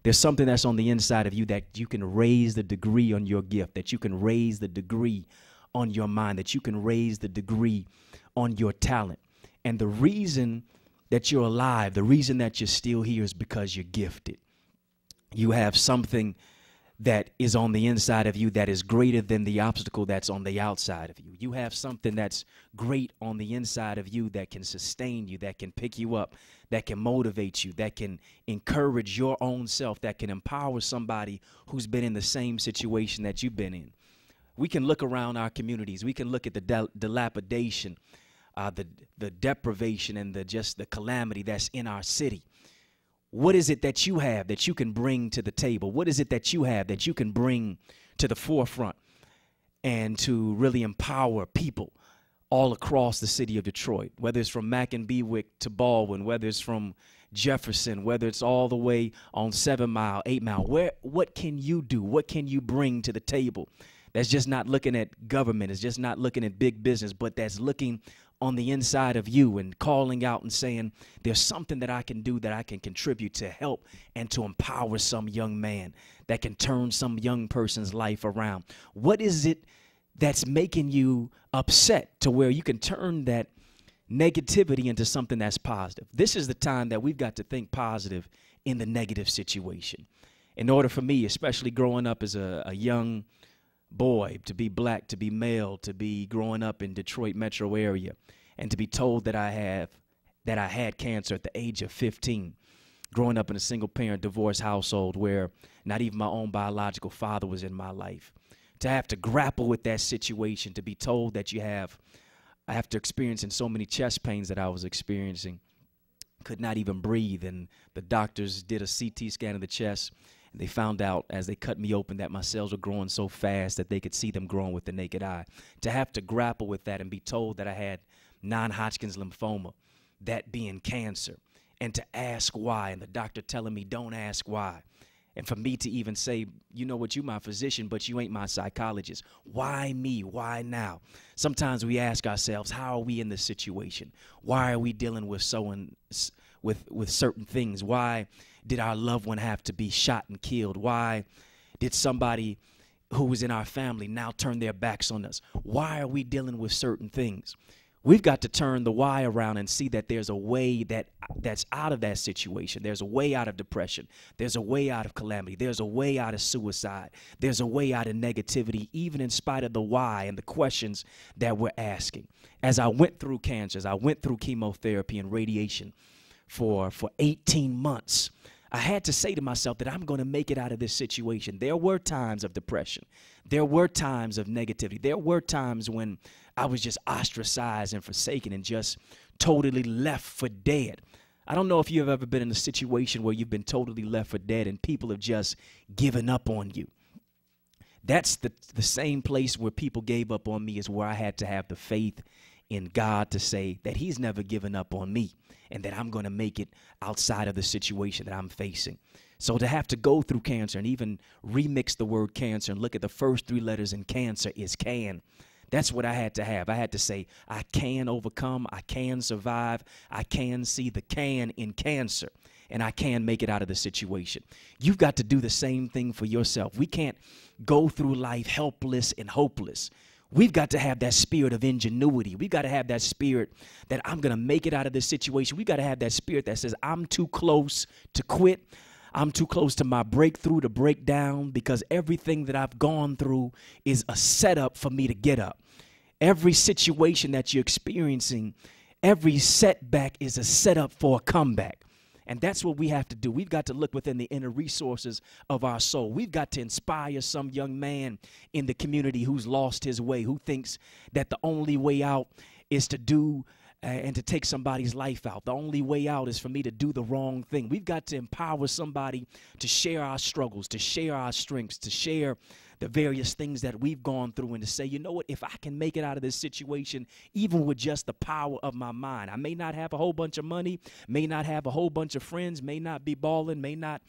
There's something that's on the inside of you that you can raise the degree on your gift, that you can raise the degree on your mind, that you can raise the degree on your talent. And the reason that you're alive, the reason that you're still here is because you're gifted. You have something that is on the inside of you that is greater than the obstacle that's on the outside of you. You have something that's great on the inside of you that can sustain you, that can pick you up, that can motivate you, that can encourage your own self, that can empower somebody who's been in the same situation that you've been in. We can look around our communities. We can look at the dilapidation, the deprivation, and the calamity that's in our city. What is it that you have that you can bring to the table? What is it that you have that you can bring to the forefront and to really empower people all across the city of Detroit, whether it's from Macon-Bewick to Baldwin, whether it's from Jefferson, whether it's all the way on 7 Mile, 8 Mile? What can you do? What can you bring to the table that's just not looking at government, it's just not looking at big business, but that's looking on the inside of you and calling out and saying, there's something that I can do, that I can contribute to help and to empower some young man that can turn some young person's life around? What is it that's making you upset to where you can turn that negativity into something that's positive? This is the time that we've got to think positive in the negative situation. In order for me, especially growing up as a young boy, to be black, to be male, to be growing up in Detroit metro area, and to be told that I had cancer at the age of 15, growing up in a single parent divorced household where not even my own biological father was in my life, to have to grapple with that situation, to be told that after experiencing so many chest pains that I was experiencing, could not even breathe, and the doctors did a CT scan of the chest. They found out as they cut me open that my cells were growing so fast that they could see them growing with the naked eye. To have to grapple with that and be told that I had non-Hodgkin's lymphoma, that being cancer, and to ask why, and the doctor telling me don't ask why. And for me to even say, you know what, you my physician, but you ain't my psychologist. Why me? Why now? Sometimes we ask ourselves, how are we in this situation? Why are we dealing with with certain things? Why did our loved one have to be shot and killed? Why did somebody who was in our family now turn their backs on us? Why are we dealing with certain things? We've got to turn the why around and see that there's a way that's out of that situation. There's a way out of depression. There's a way out of calamity. There's a way out of suicide. There's a way out of negativity, even in spite of the why and the questions that we're asking. As I went through cancer, as I went through chemotherapy and radiation for 18 months, I had to say to myself that I'm going to make it out of this situation. There were times of depression. There were times of negativity. There were times when I was just ostracized and forsaken and just totally left for dead. I don't know if you've ever been in a situation where you've been totally left for dead and people have just given up on you. That's the same place where people gave up on me, is where I had to have the faith in God to say that he's never given up on me and that I'm going to make it outside of the situation that I'm facing. So to have to go through cancer and even remix the word cancer and look at the first 3 letters in cancer is can. That's what I had to have. I had to say, I can overcome, I can survive, I can see the can in cancer, and I can make it out of the situation. You've got to do the same thing for yourself. We can't go through life helpless and hopeless. We've got to have that spirit of ingenuity. We've got to have that spirit that I'm going to make it out of this situation. We've got to have that spirit that says, I'm too close to quit. I'm too close to my breakthrough to break down, because everything that I've gone through is a setup for me to get up. Every situation that you're experiencing, every setback is a setup for a comeback. And that's what we have to do. We've got to look within the inner resources of our soul. We've got to inspire some young man in the community who's lost his way, who thinks that the only way out is to do and to take somebody's life out. The only way out is for me to do the wrong thing. We've got to empower somebody to share our struggles, to share our strengths, to share the various things that we've gone through, and to say, you know what, if I can make it out of this situation, even with just the power of my mind. I may not have a whole bunch of money, may not have a whole bunch of friends, may not be balling, may not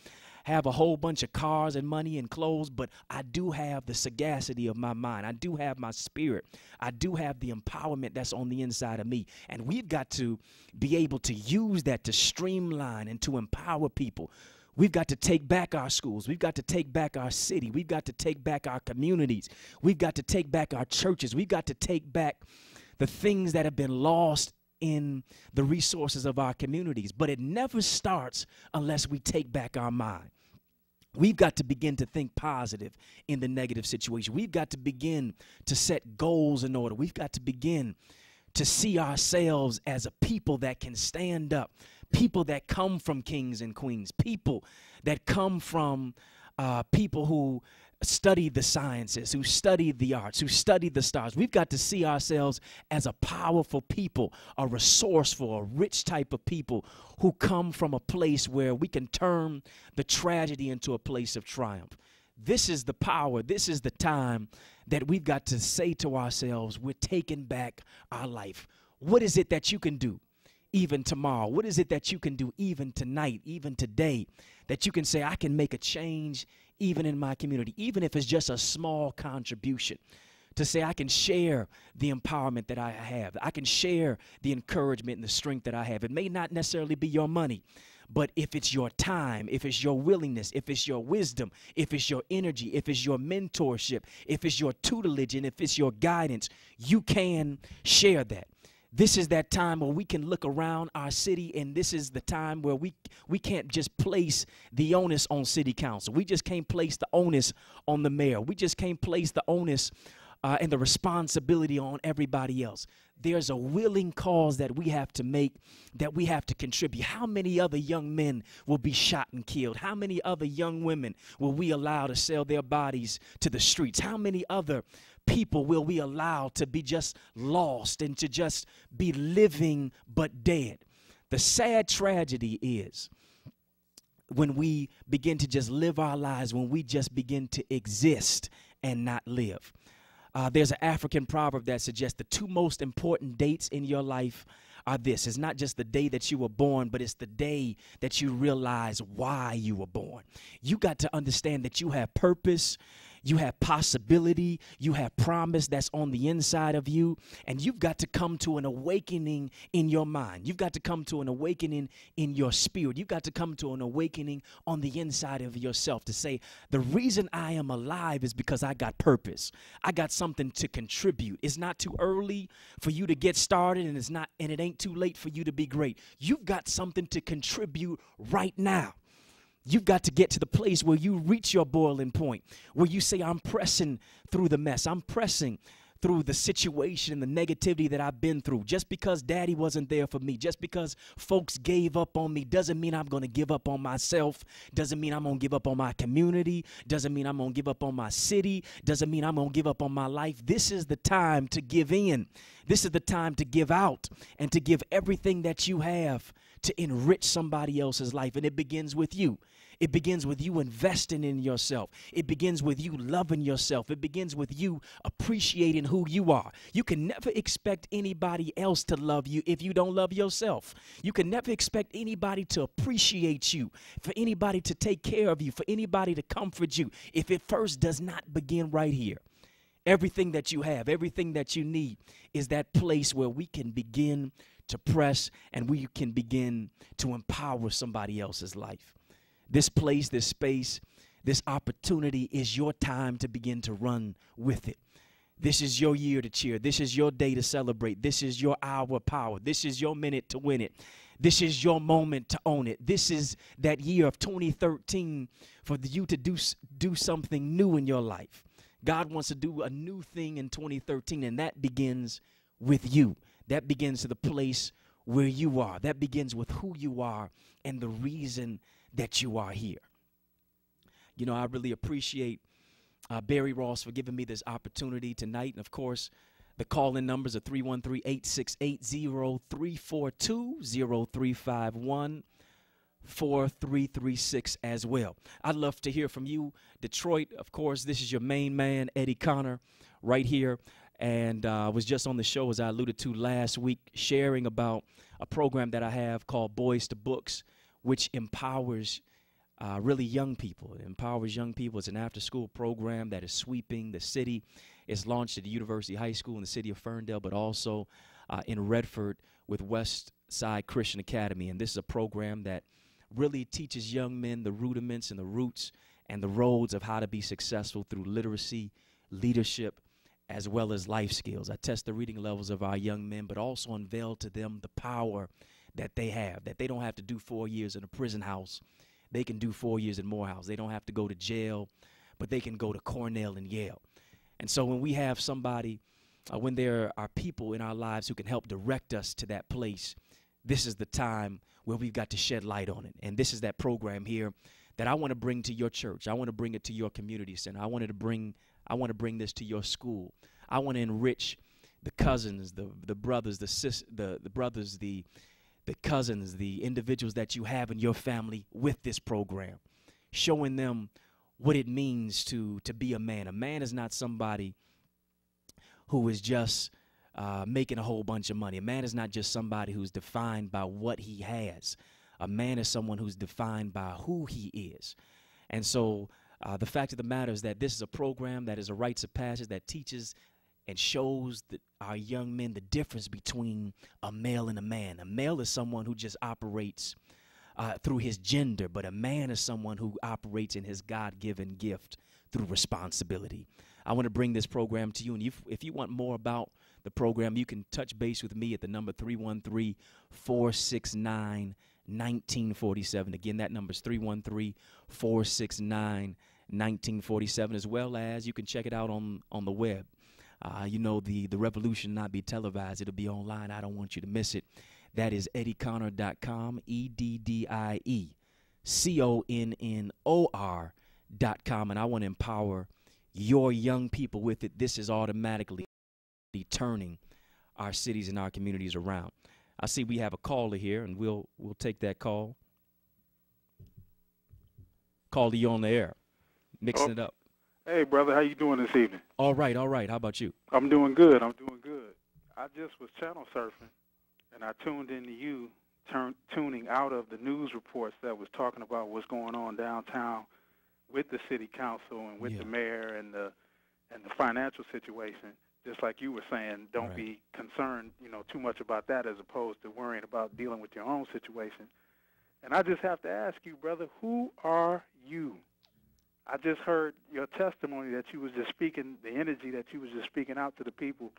have a whole bunch of cars and money and clothes, but I do have the sagacity of my mind. I do have my spirit. I do have the empowerment that's on the inside of me. And we've got to be able to use that to streamline and to empower people. We've got to take back our schools. We've got to take back our city. We've got to take back our communities. We've got to take back our churches. We've got to take back the things that have been lost in the resources of our communities. But it never starts unless we take back our mind. We've got to begin to think positive in the negative situation. We've got to begin to set goals in order. We've got to begin to see ourselves as a people that can stand up, people that come from kings and queens, people that come from people who studied the sciences, who studied the arts, who studied the stars. We've got to see ourselves as a powerful people, a resourceful, a rich type of people who come from a place where we can turn the tragedy into a place of triumph. This is the power. This is the time that we've got to say to ourselves, we're taking back our life. What is it that you can do even tomorrow? What is it that you can do even tonight, even today, that you can say, I can make a change even in my community, even if it's just a small contribution, to say I can share the empowerment that I have. I can share the encouragement and the strength that I have. It may not necessarily be your money, but if it's your time, if it's your willingness, if it's your wisdom, if it's your energy, if it's your mentorship, if it's your tutelage, and if it's your guidance, you can share that. This is that time where we can look around our city, and this is the time where we can't just place the onus on city council. We just can't place the onus on the mayor. We just can't place the onus and the responsibility on everybody else. There's a willing cause that we have to make, that we have to contribute. How many other young men will be shot and killed? How many other young women will we allow to sell their bodies to the streets? How many other people will we allow to be just lost and to just be living but dead? The sad tragedy is when we begin to just live our lives, when we just begin to exist and not live. There's an African proverb that suggests the two most important dates in your life are this. It's not just the day that you were born, but it's the day that you realize why you were born. You got to understand that you have purpose, you have possibility, you have promise that's on the inside of you, and you've got to come to an awakening in your mind. You've got to come to an awakening in your spirit. You've got to come to an awakening on the inside of yourself to say, the reason I am alive is because I got purpose. I got something to contribute. It's not too early for you to get started, and it ain't too late for you to be great. You've got something to contribute right now. You've got to get to the place where you reach your boiling point, where you say, I'm pressing through the mess. I'm pressing through the situation and the negativity that I've been through. Just because daddy wasn't there for me, just because folks gave up on me, doesn't mean I'm going to give up on myself, doesn't mean I'm going to give up on my community, doesn't mean I'm going to give up on my city, doesn't mean I'm going to give up on my life. This is the time to give in. This is the time to give out and to give everything that you have to enrich somebody else's life. And it begins with you. It begins with you investing in yourself. It begins with you loving yourself. It begins with you appreciating who you are. You can never expect anybody else to love you if you don't love yourself. You can never expect anybody to appreciate you, for anybody to take care of you, for anybody to comfort you, if it first does not begin right here. Everything that you have, everything that you need is that place where we can begin to press and we can begin to empower somebody else's life. This place, this space, this opportunity is your time to begin to run with it. This is your year to cheer. This is your day to celebrate. This is your hour of power. This is your minute to win it. This is your moment to own it. This is that year of 2013 for you to do something new in your life. God wants to do a new thing in 2013, and that begins with you. That begins to the place where you are. That begins with who you are and the reason that you are here. You know, I really appreciate Barry Ross for giving me this opportunity tonight. And, of course, the call-in numbers are 313-868-0342, 0351-4336 as well. I'd love to hear from you. Detroit, of course, this is your main man, Eddie Connor, right here. And I was just on the show, as I alluded to last week, sharing about a program that I have called Boys to Books, which empowers really young people. It empowers young people. It's an after-school program that is sweeping the city. It's launched at the University High School in the city of Ferndale, but also in Redford with West Side Christian Academy. And this is a program that really teaches young men the rudiments and the roots and the roads of how to be successful through literacy, leadership, as well as life skills. I test the reading levels of our young men, but also unveil to them the power that they have, that they don't have to do 4 years in a prison house. They can do 4 years in Morehouse. They don't have to go to jail, but they can go to Cornell and Yale. And so when we have somebody, when there are people in our lives who can help direct us to that place, this is the time where we've got to shed light on it. And this is that program here that I want to bring to your church. I want to bring it to your community center. I want to bring this to your school. I want to enrich the cousins, the brothers, the cousins, the individuals that you have in your family with this program, showing them what it means to be a man. A man is not somebody who is just making a whole bunch of money. A man is not just somebody who's defined by what he has. A man is someone who's defined by who he is. And so the fact of the matter is that this is a program that is a rites of passage that teaches and shows our young men the difference between a male and a man. A male is someone who just operates through his gender, but a man is someone who operates in his God-given gift through responsibility. I want to bring this program to you, and if you want more about the program, you can touch base with me at the number 313-469-1947. Again, that number is 313-469-1947, as well as you can check it out on the web. You know, the revolution not be televised. It'll be online. I don't want you to miss it. That is eddieconnor.com, EDDIECONNOR.com. And I want to empower your young people with it. This is automatically turning our cities and our communities around. I see we have a caller here, and we'll take that call. Caller, you on the air. Mixing it up. Hey, brother, how you doing this evening? All right, all right. How about you? I'm doing good. I'm doing good. I just was channel surfing, and I tuned into you, tuning out of the news reports that was talking about what's going on downtown with the city council and with the mayor and the financial situation. Just like you were saying, don't be concerned, too much about that as opposed to worrying about dealing with your own situation. And I just have to ask you, brother, who are you? I just heard your testimony that you was just speaking, the energy that you was just speaking out to the people,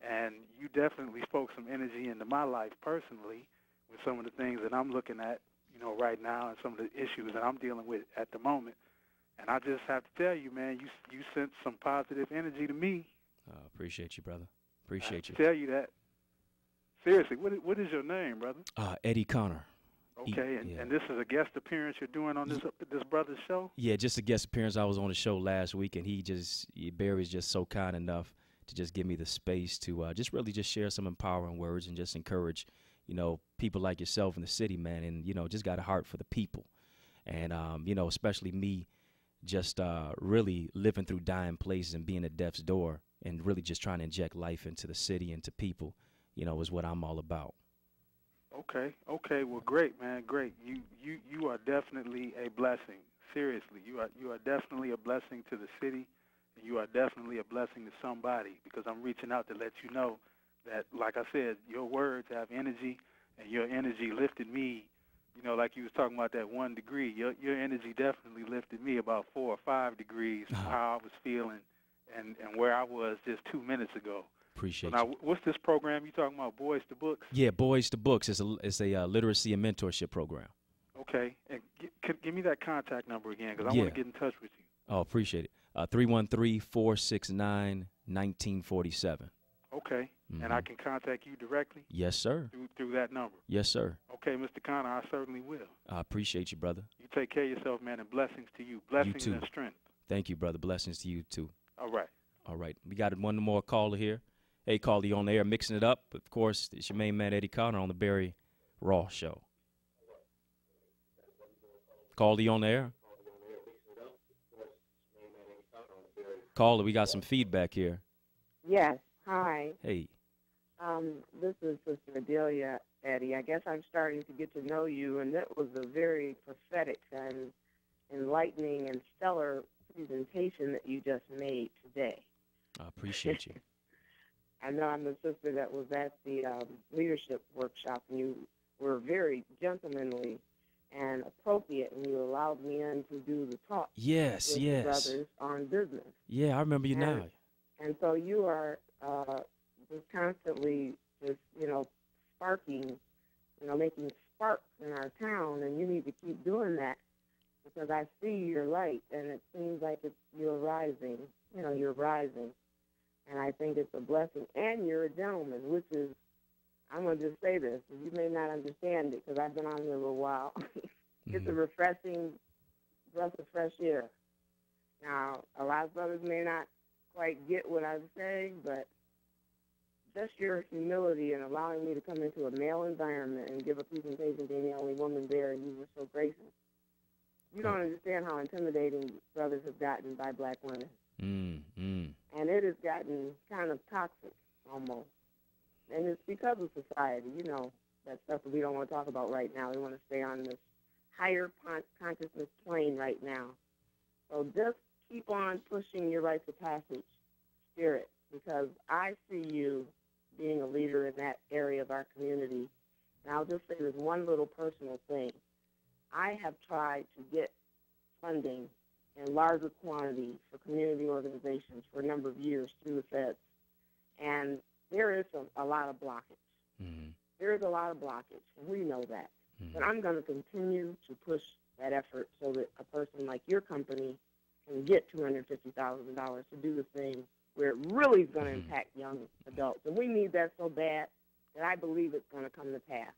and you definitely spoke some energy into my life personally with some of the things that I'm looking at, right now and some of the issues that I'm dealing with at the moment. And I just have to tell you, man, you sent some positive energy to me. Appreciate you, brother. Appreciate you. I tell you that. Seriously, what is your name, brother? Eddie Connor. Okay, and this is a guest appearance you're doing on this brother's show? Yeah, just a guest appearance. I was on the show last week, and Barry's just so kind enough to just give me the space to just share some empowering words and just encourage, people like yourself in the city, man, and, just got a heart for the people. And, especially me just really living through dying places and being at death's door and really just trying to inject life into the city and to people, is what I'm all about. Okay. Well, great, man. Great. You are definitely a blessing. Seriously, you are definitely a blessing to the city. You are definitely a blessing to somebody, because I'm reaching out to let you know that, like I said, your words have energy, and your energy lifted me. You know, like you was talking about that 1 degree. Your energy definitely lifted me about 4 or 5 degrees from how I was feeling and where I was just 2 minutes ago. Appreciate so now, what's this program you talking about, Boys to Books? Yeah, Boys to Books. It's a literacy and mentorship program. Okay. And give me that contact number again, because I Yeah. want to get in touch with you. Oh, appreciate it. 313-469-1947. Okay. Mhm. And I can contact you directly? Yes, sir. Through that number? Yes, sir. Okay, Mr. Connor, I certainly will. I appreciate you, brother. You take care of yourself, man, and blessings to you. Blessings too. and strength. Thank you, brother. Blessings to you, too. All right. All right. We got one more caller here. Hey, caller, you on the air mixing it up. Of course, it's your main man, Eddie Connor, on the Barry Ross Show. Caller, you on the air? Caller, we got some feedback here. Yes. Hi. Hey. This is Sister Adelia, Eddie. I guess I'm starting to get to know you, and that was a very prophetic and enlightening and stellar presentation that you just made today. I appreciate you. I know I'm the sister that was at the leadership workshop, and you were very gentlemanly and appropriate, and you allowed me in to do the talk Yes, with yes. the brothers on business. Yeah, I remember you now. And so you are just constantly just, sparking, making sparks in our town, and you need to keep doing that, because I see your light, and it seems like you're rising. You're rising. And I think it's a blessing. And you're a gentleman, which is, I'm going to just say this, and you may not understand it because I've been on here a little while. It's a refreshing breath of fresh air. Now, a lot of brothers may not quite get what I'm saying, but just your humility and allowing me to come into a male environment and give a presentation being the only woman there, and you were so gracious. You don't understand how intimidating brothers have gotten by black women. And it has gotten kind of toxic, almost. And it's because of society, that stuff that we don't want to talk about right now. We want to stay on this higher consciousness plane right now. So just keep on pushing your rites of passage spirit, because I see you being a leader in that area of our community. And I'll just say this one little personal thing. I have tried to get funding in larger quantities for community organizations for a number of years through the feds. And there is a lot of blockage. There is a lot of blockage, and we know that. But I'm going to continue to push that effort so that a person like your company can get $250,000 to do the thing where it really is going to impact young adults. And we need that so bad that I believe it's going to come to pass.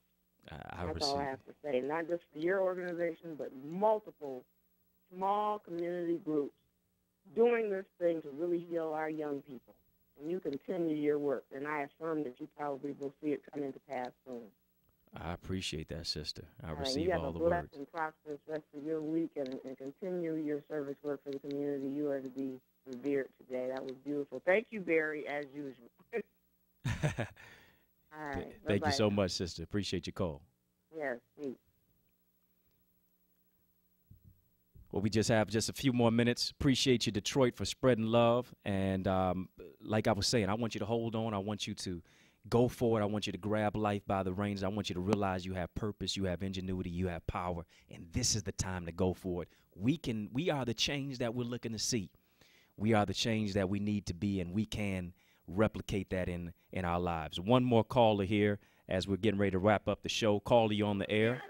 That's all I have to say. Not just for your organization, but multiple small community groups doing this thing to really heal our young people. And you continue your work, and I affirm that you probably will see it come into pass soon. I appreciate that, sister. I You receive have all a the blessed words. and prosperous rest of your week, and continue your service work for the community. You are to be revered today. That was beautiful. Thank you, Barry, as usual. All right. Thank Bye-bye. you so much, sister. Appreciate your call. Yes, please. Well, we just have just a few more minutes. Appreciate you, Detroit, for spreading love. And like I was saying, I want you to hold on. I want you to go forward. I want you to grab life by the reins. I want you to realize you have purpose, you have ingenuity, you have power, and this is the time to go for it. We are the change that we're looking to see. We are the change that we need to be, and we can replicate that in our lives. One more caller here as we're getting ready to wrap up the show. Caller, you on the air?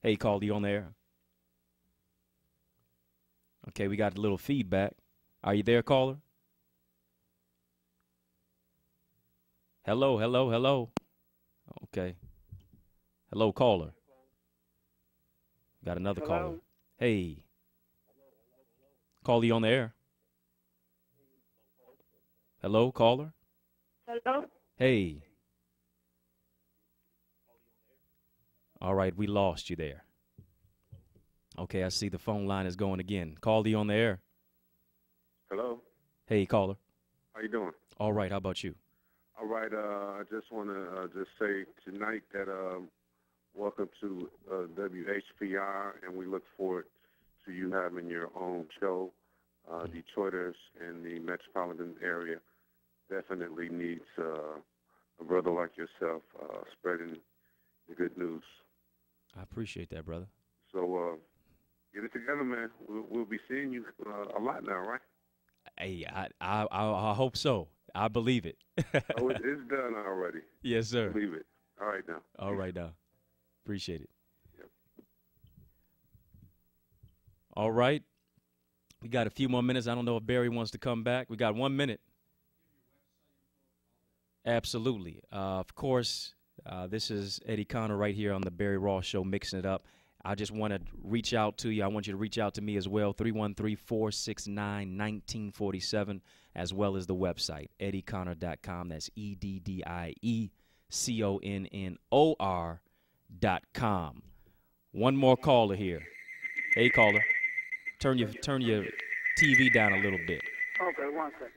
Hey, caller, you on the air? Okay, we got a little feedback. Are you there, caller? Hello, hello, hello. Okay. Hello, caller. Got another caller. Hey. Caller, you on the air? Hello, caller? Hello? Hey. All right, we lost you there. Okay, I see the phone line is going again. Caller, you on the air? Hello. Hey, caller. How you doing? All right, how about you? All right. I just want to just say tonight that welcome to WHPR, and we look forward to you having your own show. Detroiters in the metropolitan area definitely needs a brother like yourself spreading the good news. I appreciate that, brother. So get it together, man. We'll be seeing you a lot now, right? Hey, I hope so. I believe it. Oh, it's done already. Yes, sir. Believe it. All right now. All right now. Appreciate it. Yep. All right. We got a few more minutes. I don't know if Barry wants to come back. We got 1 minute. Absolutely. Of course, this is Eddie Connor right here on the Barry Ross Show, mixing it up. I just want to reach out to you. I want you to reach out to me as well, 313-469-1947, as well as the website, eddieconnor.com. That's EDDIECONNOR.com. One more caller here. Hey, caller. Turn your TV down a little bit. Okay, 1 second.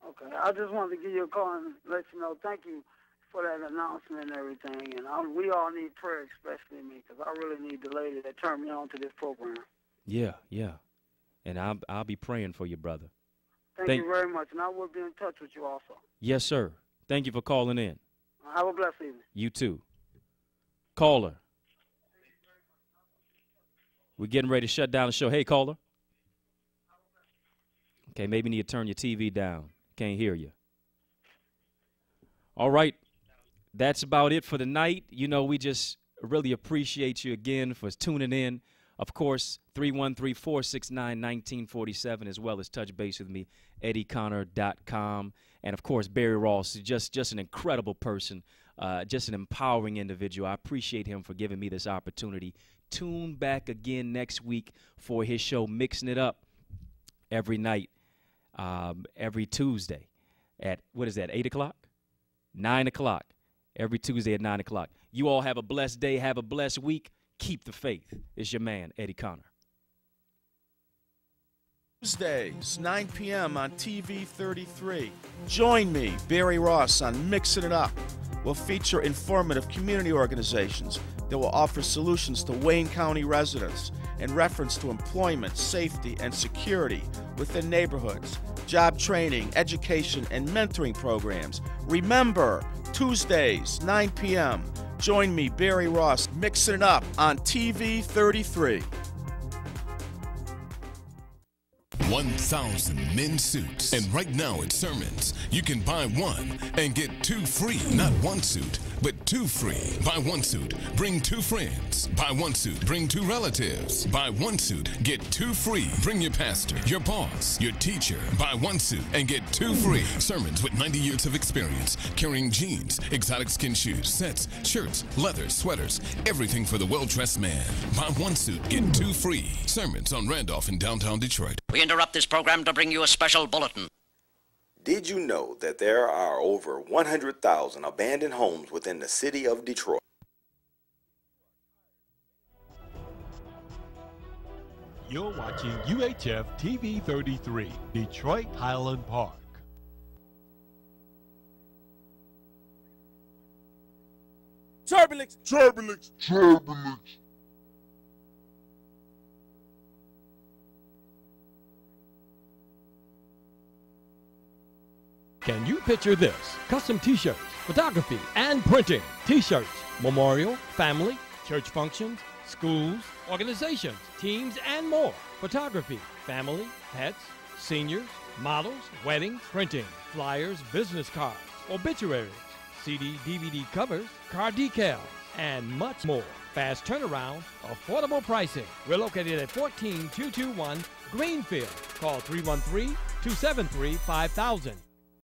Okay, I just wanted to give you a call and let you know thank you for that announcement and everything. And we all need prayer, especially me, because I really need the lady that turned me on to this program. Yeah. And I'll be praying for you, brother. Thank you very much, and I will be in touch with you also. Yes, sir. Thank you for calling in. Have a blessed evening. You too. Caller. We're getting ready to shut down the show. Hey, caller. Okay, maybe you need to turn your TV down. Can't hear you. All right. That's about it for tonight. You know, we just really appreciate you again for tuning in. Of course, 313-469-1947, as well as touch base with me, eddieconnor.com. And, of course, Barry Ross is just an incredible person, just an empowering individual. I appreciate him for giving me this opportunity. Tune back again next week for his show, Mixing It Up, every night, every Tuesday at, 8 o'clock? 9 o'clock. Every Tuesday at 9 o'clock. You all have a blessed day. Have a blessed week. Keep the faith. It's your man, Eddie Connor. Tuesdays, 9 p.m. on TV 33. Join me, Barry Ross, on Mixing It Up. We'll feature informative community organizations that will offer solutions to Wayne County residents in reference to employment, safety, and security within neighborhoods, job training, education, and mentoring programs. Remember, Tuesdays, 9 p.m. Join me, Barry Ross, Mixing It Up on TV 33. 1,000 men's suits. And right now at Sermons, you can buy one and get two free. Not one suit, but two free. Buy one suit, bring two friends. Buy one suit, bring two relatives. Buy one suit, get two free. Bring your pastor, your boss, your teacher. Buy one suit and get two free. Sermons with 90 years of experience, carrying jeans, exotic skin shoes, sets, shirts, leather, sweaters, everything for the well-dressed man. Buy one suit, get two free. Sermons on Randolph in downtown Detroit. We interrupt this program to bring you a special bulletin. Did you know that there are over 100,000 abandoned homes within the city of Detroit? You're watching UHF TV 33, Detroit Highland Park. Turbulence! Turbulence! Turbulence! Can you picture this? Custom t-shirts, photography, and printing. T-shirts, memorial, family, church functions, schools, organizations, teams, and more. Photography, family, pets, seniors, models, weddings, printing, flyers, business cards, obituaries, CD, DVD covers, car decals, and much more. Fast turnaround, affordable pricing. We're located at 14221 Greenfield. Call 313-273-5000.